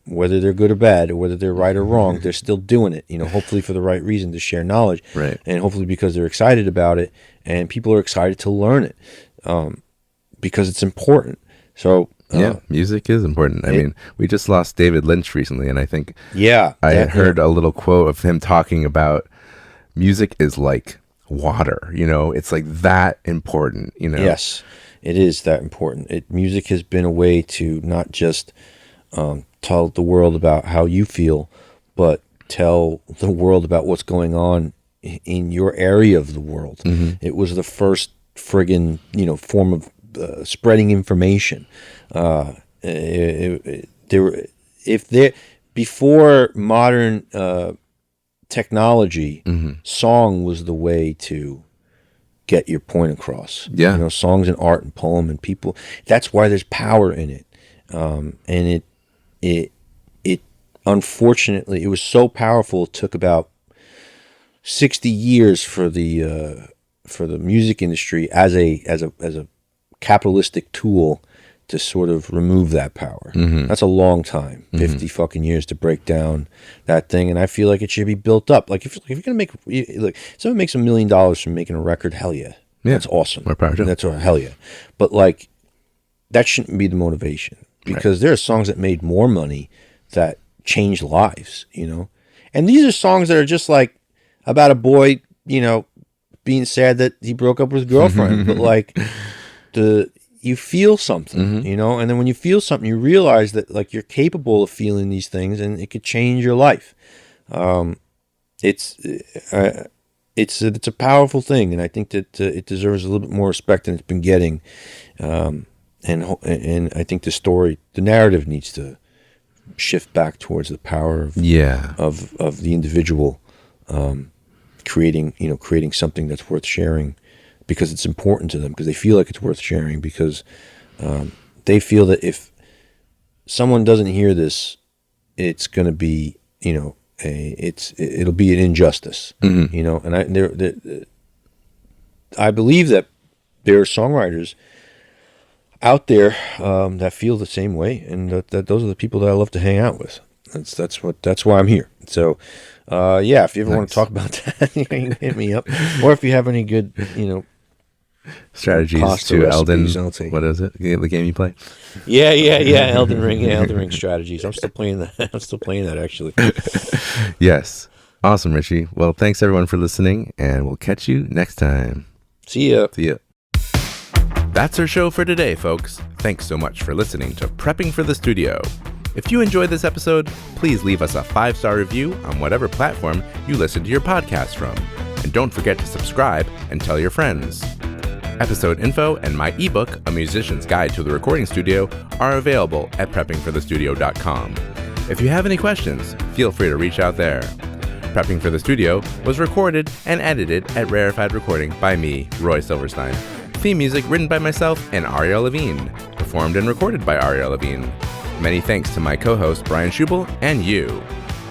C: whether they're good or bad, or whether they're right or wrong. They're still doing it, hopefully for the right reason, to share knowledge,
A: right?
C: And hopefully because they're excited about it, and people are excited to learn it, because it's important. So
A: yeah, music is important. I mean, we just lost David Lynch recently, and I think I had heard a little quote of him talking about music is like water. It's like that important.
C: Yes. It is that important. Music has been a way to not just tell the world about how you feel, but tell the world about what's going on in your area of the world. Mm-hmm. It was the first friggin' form of spreading information. Before modern technology, mm-hmm. song was the way to get your point across.
A: Yeah.
C: Songs and art and poem and people. That's why there's power in it. And it unfortunately, it was so powerful. It took about 60 years for the music industry as a capitalistic tool to sort of remove that power. Mm-hmm. That's a long time, 50 fucking years to break down that thing. And I feel like it should be built up. Like if you're gonna someone makes $1 million from making a record, hell yeah, that's awesome.
A: More power to them.
C: That's hell yeah. But like that shouldn't be the motivation, because there are songs that made more money that changed lives, And these are songs that are just like about a boy, being sad that he broke up with his girlfriend, but like you feel something, and then when you feel something, you realize that like you're capable of feeling these things, and it could change your life. It's a powerful thing, and I think that it deserves a little bit more respect than it's been getting. And I think the narrative needs to shift back towards the power of the individual, creating something that's worth sharing, because it's important to them, because they feel like it's worth sharing, because they feel that if someone doesn't hear this, it's going to be, it'll be an injustice, and I believe that there are songwriters out there that feel the same way, and that those are the people that I love to hang out with. That's why I'm here. So, if you ever want to talk about that, you can hit me up, or if you have any good,
A: strategies to Elden. What is it? The game you play?
C: Yeah. Elden Ring. Yeah, Elden Ring strategies. I'm still playing that. Actually.
A: Yes. Awesome, Richie. Well, thanks everyone for listening, and we'll catch you next time.
C: See ya.
A: That's our show for today, folks. Thanks so much for listening to Prepping for the Studio. If you enjoyed this episode, please leave us a 5-star review on whatever platform you listen to your podcast from. And don't forget to subscribe and tell your friends. Episode info and my ebook, A Musician's Guide to the Recording Studio, are available at preppingforthestudio.com. If you have any questions, feel free to reach out there. Prepping for the Studio was recorded and edited at Rarefied Recording by me, Roy Silverstein. Theme music written by myself and Ariel Levine. Performed and recorded by Ariel Levine. Many thanks to my co-host Brian Scheuble and you.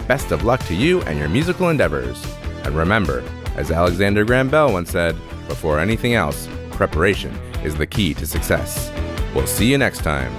A: Best of luck to you and your musical endeavors. And remember, as Alexander Graham Bell once said, before anything else, preparation is the key to success. We'll see you next time.